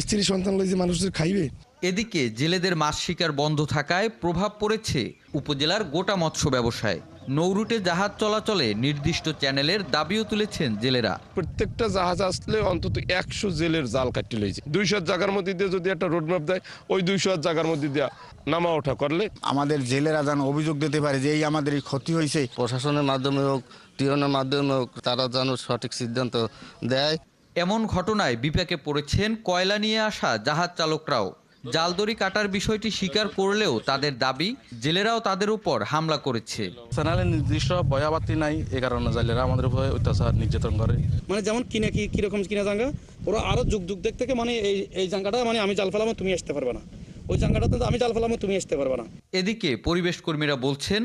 স্ত্রী সন্তান যে মানুষদের খাইবে। এদিকে জেলেদের মাছ শিকার বন্ধ থাকায় প্রভাব পড়েছে উপজেলার গোটা মৎস্য ব্যবসায়। নৌরুটে জাহাজ চলাচলে নির্দিষ্ট চ্যানেলের দাবিও তুলেছেন জেলেরা। প্রত্যেকটা জাহাজ আসলে অন্তত 100 জেলের জাল কাটি লইছে। 200 জায়গার মধ্যে দিয়ে যদি একটা রোডম্যাপ দেয়, ওই 200 জায়গার মধ্যে দিয়ে নামা ওঠা করলে আমাদের জেলেরা যেন অভিযোগ দিতে পারে যে এই আমাদের এই ক্ষতি হয়েছে। প্রশাসনের মাধ্যমে হোক, টিরনের মাধ্যমে হোক, তারা যেন সঠিক সিদ্ধান্ত দেয়। এমন ঘটনায় বিপাকে পড়েছেন কয়লা নিয়ে আসা জাহাজ চালকরাও। জালদড়ি কাটার বিষয়টি স্বীকার করলেও তাদের দাবি, জেলেরাও তাদের উপর হামলা করেছে। চ্যানেলের নির্দিষ্ট ভয়াবাতি নাই, এ কারণে জেলেরা আমাদের উপরে অত্যাচার নির্যাতন করে। মানে যেমন কিরকম কিনা জাঙ্গা, ওরা আরো যুগ দেখ থেকে মানে এই জাঙ্গাটা মানে আমি জাল ফেলাম তুমি আসতে পারবে না, ওই জাঙ্গাটাতে আমি জাল ফেলাম তুমি আসতে পারবে না। এদিকে পরিবেশ কর্মীরা বলছেন,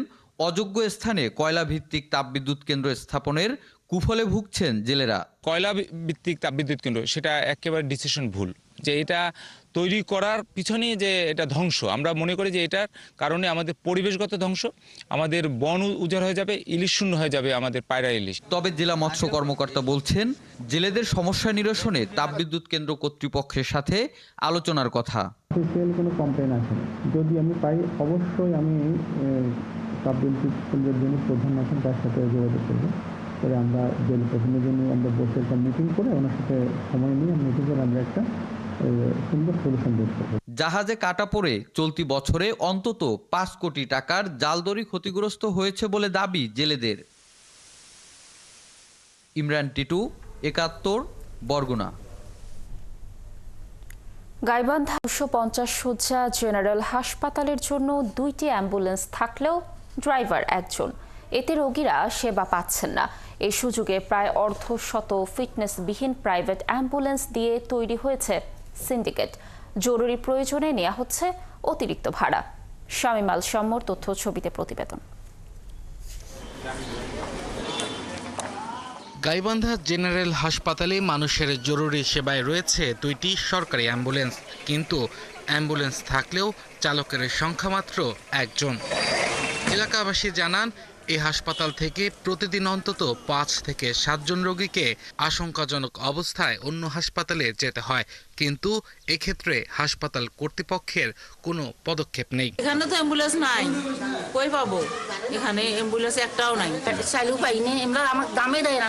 অযোগ্য স্থানে কয়লা ভিত্তিক তাপবিদ্যুৎ কেন্দ্র স্থাপনের কুফলে ভুগছেন জেলেরা। কয়লা ভিত্তিক তাপবিদ্যুৎ কেন্দ্র সেটা একেবারে ডিসিশন ভুল, যে এটা তৈরি করার পিছনে যে এটা ধ্বংস, আমরা মনে করি যে এটার কারণে আমাদের পরিবেশগত ধ্বংস, আমাদের বন উজাড় হয়ে যাবে, ইলিশ শূন্য হয়ে যাবে আমাদের পায়রা ইলিশ। তবে জেলা মৎস্য কর্মকর্তা বলছেন, জেলেদের সমস্যা নিরসনে তাপবিদ্যুৎ কেন্দ্র কর্তৃপক্ষের সাথে আলোচনার কথা। কোনো কমপ্লেন আসে না, যদি আমি পাই অবশ্যই আমি তাপবিদ্যুৎ কেন্দ্রের জন্য প্রধান আছেন তার সাথে যোগাযোগ করবো, করে আমরা জেল প্রধানের জন্য আমরা বসে একটা মিটিং করে ওনার সাথে সময় নিয়ে মিটিং করে আমরা একটা সুন্দর সলিউশন বের করব। জাহাজে কাটা পড়ে চলতি বছরে অন্তত 5 কোটি টাকার জালদড়ি ক্ষতিগ্রস্ত হয়েছে বলে দাবি জেলেদের। ইমরান টিটু, 71, বরগুনা। গাইবান্ধা 250 শয্যা জেনারেল হাসপাতালের জন্য 2টি অ্যাম্বুলেন্স থাকলেও ড্রাইভার একজন, এতে রোগীরা সেবা পাচ্ছেন না। এই সুযোগে প্রায় অর্ধশত ফিটনেসবিহীন প্রাইভেট অ্যাম্বুলেন্স দিয়ে তৈরি হয়েছে সিন্ডিকেট। জরুরি প্রয়োজনে নেওয়া হচ্ছে অতিরিক্ত ভাড়া। শামীম আল শাম্মর তথ্য ছবিতে প্রতিবেদন। গাইবান্ধা জেনারেল হাসপাতালে মানুষের জরুরি সেবায় রয়েছে 2টি সরকারি অ্যাম্বুলেন্স, কিন্তু অ্যাম্বুলেন্স থাকলেও চালকের সংখ্যা মাত্র একজন। এলাকাবাসী জানান, এই হাসপাতাল থেকে প্রতিদিন অন্তত 5 থেকে 7 জন রোগীকে আশঙ্কাজনক অবস্থায় অন্য হাসপাতালে যেতে হয়, কিন্তু এক্ষেত্রে হাসপাতাল কর্তৃপক্ষের কোনো পদক্ষেপ নেই। এখানে তো অ্যাম্বুলেন্স নাই, কই পাবো? এখানে অ্যাম্বুলেন্স একটাও নাই, চালু পাইনি আমরা, আমার দামে দেয় না।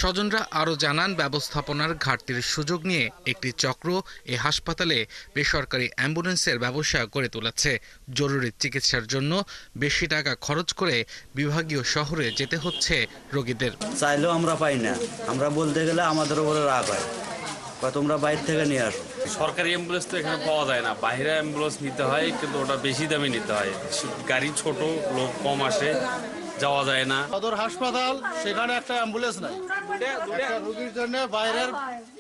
স্বজনরা আরও জানান, ব্যবস্থাপনার ঘাটতির সুযোগ নিয়ে একটি চক্র এই হাসপাতালে বেসরকারি অ্যাম্বুলেন্সের ব্যবসা করে তুলেছে। জরুরি চিকিৎসার জন্য বেশি টাকা খরচ করে বিভাগীয় শহরে যেতে হচ্ছে রোগীদের। চাইলেও আমরা পাই না, আমরা বলতে গেলে আমাদের উপরে রাগ হয়, তোমরা বাইরে থেকে নিয়ে আসো। সরকারি অ্যাম্বুলেন্স তো এখানে পাওয়া যায় না, বাইরে অ্যাম্বুলেন্স নিতে হয়, কিন্তু ওটা বেশি দামে নিতে হয়। গাড়ি ছোট, লোক কম আসে, যাওয়া যায় না। সদর হাসপাতাল, সেখানে একটা অ্যাম্বুলেন্স নাই, একটা রোগীর জন্য বাইরের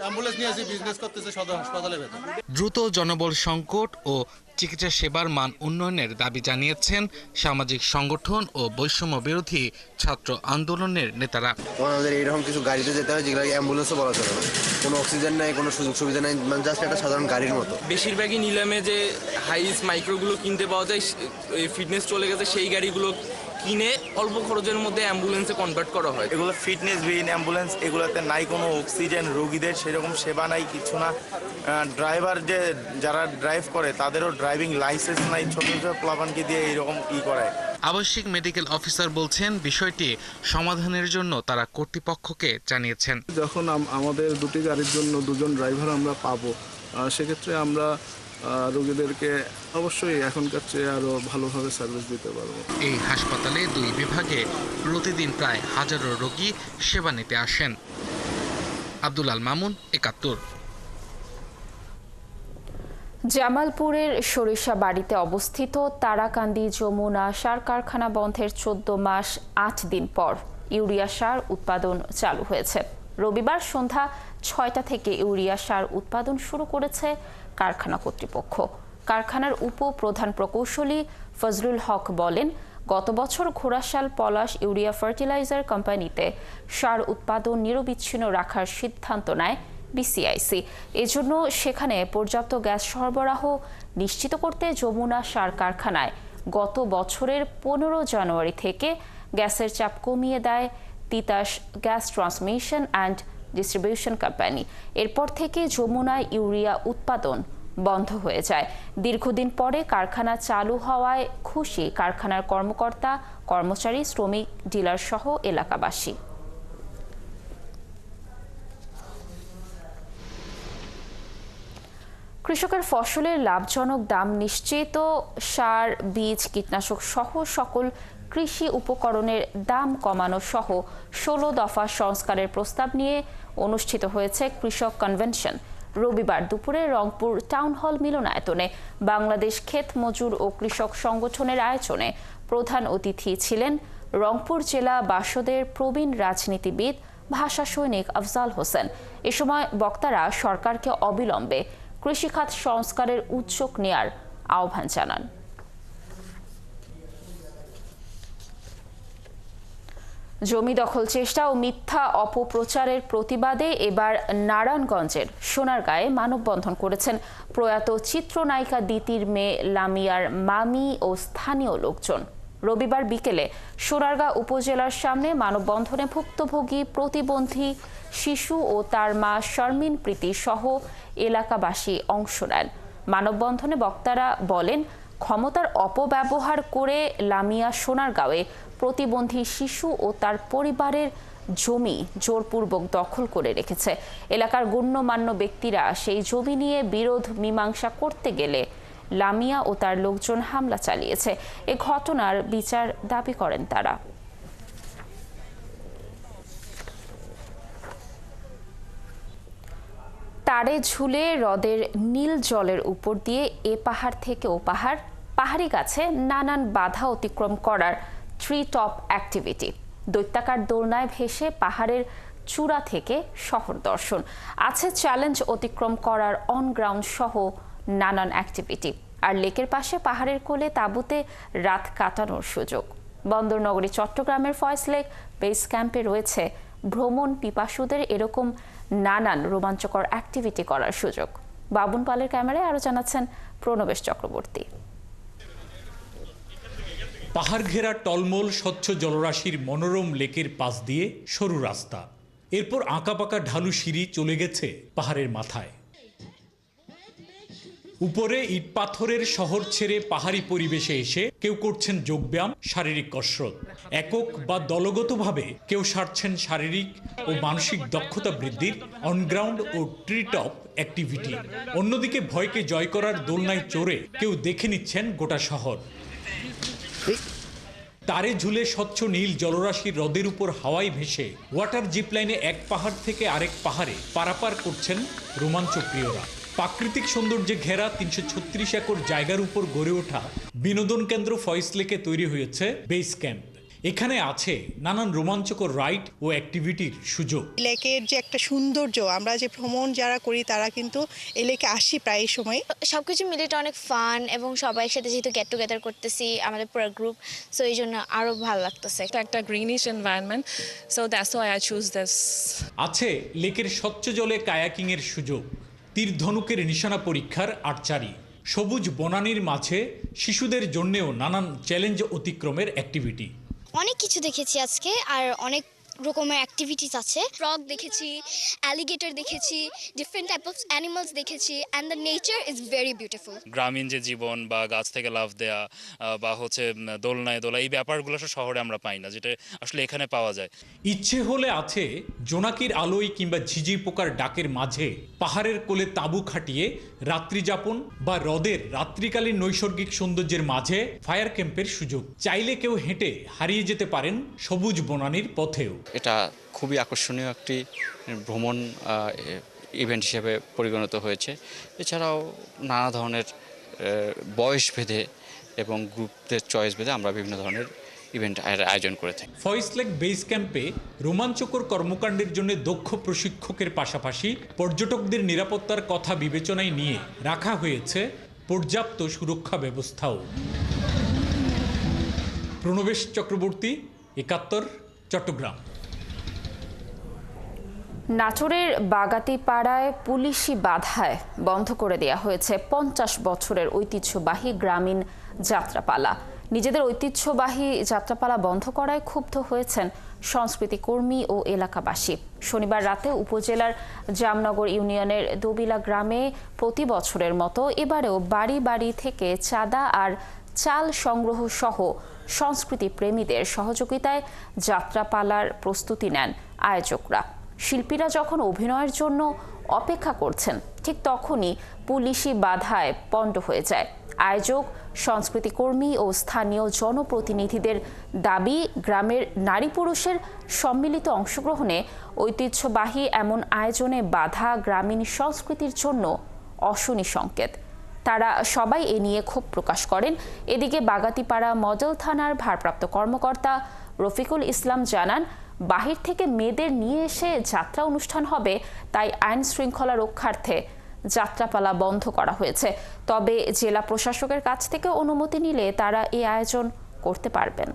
অ্যাম্বুলেন্স নিয়ে এসে বিজনেস করতেছে সদর হাসপাতালে ভেতর। দ্রুত জনবল সংকট ও চিকিৎসা সেবার মান উন্নয়নের দাবি জানিয়েছেন সামাজিক সংগঠন ও বৈষম্য বিরোধী ছাত্র আন্দোলনের নেতারা। আমাদের এইরকম কিছু গাড়িতে যেতে হয় যেগুলো অ্যাম্বুলেন্সও বলা চলে না, কোনো অক্সিজেন নাই, কোনো সুযোগ সুবিধা নাই, মানে জাস্ট একটা সাধারণ গাড়ির মতো। বেশিরভাগই নিলামে যে হাইস মাইক্রোগুলো কিনতে পাওয়া যায়, ফিটনেস চলে গেছে, সেই গাড়িগুলো কিনে অল্প খরচের মধ্যে অ্যাম্বুলেন্সে কনভার্ট করা হয়। এগুলো ফিটনেস বিহীন অ্যাম্বুলেন্স, এগুলোতে নাই কোনো অক্সিজেন, রোগীদের সেরকম সেবা নাই, কিছু না। ড্রাইভার যারা ড্রাইভ করে তাদেরও ড্রাইভিং লাইসেন্স নাই, ছোট ছোট প্লাবানকে দিয়ে এইরকম করায়। আবাসিক মেডিকেল অফিসার বলছেন বিষয়টি সমাধানের জন্য তারা কর্তৃপক্ষকে জানিয়েছেন। যখন আমাদের দুটি গাড়ির জন্য দুজন ড্রাইভার আমরা পাবো, সেক্ষেত্রে আমরা রোগীদেরকে অবশ্যই এখনকার চেয়ে আরো ভালোভাবে সার্ভিস দিতে পারবো। এই হাসপাতালে 2 বিভাগে প্রতিদিন প্রায় হাজারো রোগী সেবা নিতে আসেন। আব্দুল আল মামুন, ৭১। জামালপুরের সরিষাবাড়িতে অবস্থিত তারাকান্দি যমুনা সার কারখানা বন্ধের 14 মাস 8 দিন পর ইউরিয়া সার উৎপাদন চালু হয়েছে। রবিবার সন্ধ্যা 6টা থেকে ইউরিয়া সার উৎপাদন শুরু করেছে কারখানা কর্তৃপক্ষ। কারখানার উপপ্রধান প্রকৌশলী ফজলুল হক বলেন, গত বছর ঘোড়াশাল পলাশ ইউরিয়া ফার্টিলাইজার কোম্পানিতে সার উৎপাদন নিরবিচ্ছিন্ন রাখার সিদ্ধান্ত নেয় বিসিআইসি। এজন্য সেখানে পর্যাপ্ত গ্যাস সরবরাহ নিশ্চিত করতে যমুনা সার কারখানায় গত বছরের 15 জানুয়ারি থেকে গ্যাসের চাপ কমিয়ে দেয় Titas gas transmission and distribution company. এরপর থেকে যমুনায় ইউরিয়া উৎপাদন বন্ধ হয়ে যায়। দীর্ঘদিন পরে কারখানা চালু হওয়ায় খুশি কারখানার কর্মকর্তা, কর্মচারী, শ্রমিক, ডিলার সহ এলাকাবাসী। কৃষকের ফসলের লাভজনক দাম নিশ্চিত, সার, বীজ, কীটনাশক সহ সকল কৃষি উপকরণের দাম কমানো সহ 16 দফা সংস্কারের প্রস্তাব নিয়ে অনুষ্ঠিত হয়েছে কৃষক কনভেনশন। রবিবার দুপুরে রংপুর টাউন হল মিলনায়তনে বাংলাদেশ ক্ষেত মজুর ও কৃষক সংগঠনের আয়োজনে প্রধান অতিথি ছিলেন রংপুর জেলা বাসদের প্রবীণ রাজনীতিবিদ, ভাষা সৈনিক আফজাল হোসেন। এ সময় বক্তারা সরকারকে অবিলম্বে কৃষিখাত সংস্কারের উদ্যোগ নেয়ার আহ্বান জানান। জমি দখল চেষ্টা ও মিথ্যা অপপ্রচারের প্রতিবাদে এবার নারায়ণগঞ্জের সোনারগাঁয়ে মানববন্ধন করেছেন প্রয়াত চিত্রনায়িকা দিতির মেয়ে লামিয়ার মামি ও স্থানীয় লোকজন। রবিবার বিকেলে সোনারগাঁ উপজেলার সামনে মানববন্ধনে ভুক্তভোগী প্রতিবন্ধী শিশু ও তার মা শারমিন প্রীতি সহ এলাকাবাসী অংশ নেন। মানববন্ধনে বক্তারা বলেন, ক্ষমতার অপব্যবহার করে লামিয়া সোনারগাঁওয়ে প্রতিবন্ধী শিশু ও তার পরিবারের জমি জোরপূর্বক দখল করে রেখেছে। এলাকার গণ্যমান্য ব্যক্তিরা সেই জমি নিয়ে বিরোধ মীমাংসা করতে গেলে লামিয়া ও তার লোকজন হামলা চালিয়েছে। এ ঘটনার বিচার দাবি করেন তারা। তারে ঝুলে হ্রদের নীল জলের উপর দিয়ে এ পাহাড় থেকে ও পাহাড়, পাহাড়ি গাছে নানান বাধা অতিক্রম করার ট্রি টপ অ্যাক্টিভিটি। দৈত্যাকার দোলনায় ভেসে পাহাড়ের চূড়া থেকে শহর দর্শন। আছে চ্যালেঞ্জ অতিক্রম করার অন গ্রাউন্ড সহ নানান অ্যাক্টিভিটি। আর লেকের পাশে পাহাড়ের কোলে তাঁবুতে রাত কাটানোর সুযোগ। বন্দরনগরী চট্টগ্রামের ফয়েজ লেক বেস ক্যাম্পে রয়েছে ভ্রমণ পিপাসুদের এরকম নানান রোমাঞ্চকর অ্যাক্টিভিটি করার সুযোগ। বাবুন পালের ক্যামেরায় আরো জানাচ্ছেন প্রণবেশ চক্রবর্তী। পাহাড় ঘেরা টলমল স্বচ্ছ জলরাশির মনোরম লেকের পাশ দিয়ে সরু রাস্তা, এরপর আঁকাপাকা ঢালু সিঁড়ি চলে গেছে পাহাড়ের মাথায়। উপরে ইট পাথরের শহর ছেড়ে পাহাড়ি পরিবেশে এসে কেউ করছেন যোগব্যায়াম, শারীরিক কসরত। একক বা দলগতভাবে কেউ সারছেন শারীরিক ও মানসিক দক্ষতা বৃদ্ধির অনগ্রাউন্ড ও ট্রি টপ অ্যাক্টিভিটি। অন্যদিকে ভয়কে জয় করার দোলনায় চড়ে কেউ দেখে নিচ্ছেন গোটা শহর। তারে ঝুলে স্বচ্ছ নীল জলরাশির হ্রদের উপর হাওয়ায় ভেসে ওয়াটার জিপলাইনে এক পাহাড় থেকে আরেক পাহাড়ে পারাপার করছেন রোমাঞ্চ প্রিয়রা। প্রাকৃতিক সৌন্দর্যে ঘেরা ৩৩৬ একর জায়গার উপর গড়ে ওঠা বিনোদন কেন্দ্র ফয়েজ লেকে তৈরি হয়েছে বেস ক্যাম্প। এখানে আছে নানান রোমাঞ্চকর রাইড ও অ্যাক্টিভিটির সুযোগ। লেকের যে একটা সৌন্দর্য, আমরা যে ভ্রমণ যারা করি তারা কিন্তু এই লেকে আসি প্রায় সময়। সবকিছু মিলে এটা অনেক ফান এবং সবাই সাথে যেহেতু গেট টুগেদার করতেছি আমাদের পুরো গ্রুপ, সো এই জন্য আরো ভালো লাগতেছে। একটা greenish environment, so that's why I choose this. আছে লেকের স্বচ্ছ জলে কায়াকিং এর সুযোগ, তীর ধনুকের নিশানা পরীক্ষার আর্চারি, সবুজ বনানীর মাঝে শিশুদের জন্যেও নানান চ্যালেঞ্জ অতিক্রমের অ্যাক্টিভিটি। অনেক কিছু দেখেছি আজকে, আর অনেক রকমের অ্যাক্টিভিটিস আছে। ফ্রগ দেখেছি, অ্যালিগেটর দেখেছি, ডিফারেন্ট টাইপ অফ অ্যানিমালস দেখেছি, and the nature is very beautiful. গ্রামীণ যে জীবন বা গাছ থেকে লাফ দেয়া বা দোলনায় দোলা, এই ব্যাপারগুলো শহরে আমরা পাই না, যেটা আসলে এখানে পাওয়া যায়। ইচ্ছে হলে আছে জোনাকির আলোয় কিংবা ঝিঝি পোকার ডাকের মাঝে পাহাড়ের কোলে তাঁবু খাটিয়ে রাত্রিযাপন, বা হ্রদের রাত্রিকালীন নৈসর্গিক সৌন্দর্যের মাঝে ফায়ার ক্যাম্পের সুযোগ। চাইলে কেউ হেঁটে হারিয়ে যেতে পারেন সবুজ বনানীর পথেও। এটা খুবই আকর্ষণীয় একটি ভ্রমণ ইভেন্ট হিসেবে পরিগণিত হয়েছে। এছাড়াও নানা ধরনের বয়স ভেদে এবং গ্রুপদের চয়েস ভেদে আমরা বিভিন্ন ধরনের ইভেন্ট আয়োজন করে থাকি। ফয়েজ লেক বেস ক্যাম্পে রোমাঞ্চকর কর্মকাণ্ডের জন্য দক্ষ প্রশিক্ষকের পাশাপাশি পর্যটকদের নিরাপত্তার কথা বিবেচনায় নিয়ে রাখা হয়েছে পর্যাপ্ত সুরক্ষা ব্যবস্থাও। প্রণবেশ চক্রবর্তী, ৭১, চট্টগ্রাম। নাটোরের বাগাতিপাড়ায় পুলিশি বাধায় বন্ধ করে দেয়া হয়েছে ৫০ বছরের ঐতিহ্যবাহী গ্রামীণ যাত্রাপালা। নিজেদের ঐতিহ্যবাহী যাত্রাপালা বন্ধ করায় ক্ষুব্ধ হয়েছেন সংস্কৃতি কর্মী ও এলাকাবাসী। শনিবার রাতে উপজেলার জামনগর ইউনিয়নের দবিলা গ্রামে প্রতি বছরের মতো এবারেও বাড়ি বাড়ি থেকে চাঁদা আর চাল সংগ্রহ সহ সংস্কৃতি প্রেমীদের সহযোগিতায় যাত্রাপালার প্রস্তুতি নেন আয়োজকরা। শিল্পীরা যখন অভিনয়ের জন্য অপেক্ষা করছেন, ঠিক তখনই পুলিশি বাধায় পণ্ড হয়ে যায়। আয়োজক, সংস্কৃতি কর্মী ও স্থানীয় জনপ্রতিনিধিদের দাবি, গ্রামের নারী পুরুষের সম্মিলিত অংশগ্রহণে ঐতিহ্যবাহী এমন আয়োজনে বাধা গ্রামীণ সংস্কৃতির জন্য অশনি সংকেত। তারা সবাই এ নিয়ে ক্ষোভ প্রকাশ করেন। এদিকে বাগাতিপাড়া মডেল থানার ভারপ্রাপ্ত কর্মকর্তা রফিকুল ইসলাম জানান, বাহির থেকে মেয়েদের নিয়ে এসে যাত্রা অনুষ্ঠান হবে, তাই আইন শৃঙ্খলা রক্ষার্থে যাত্রাপালা বন্ধ করা হয়েছে। তবে জেলা প্রশাসকের কাছ থেকে অনুমতি নিলে তারা এই আয়োজন করতে পারবেন।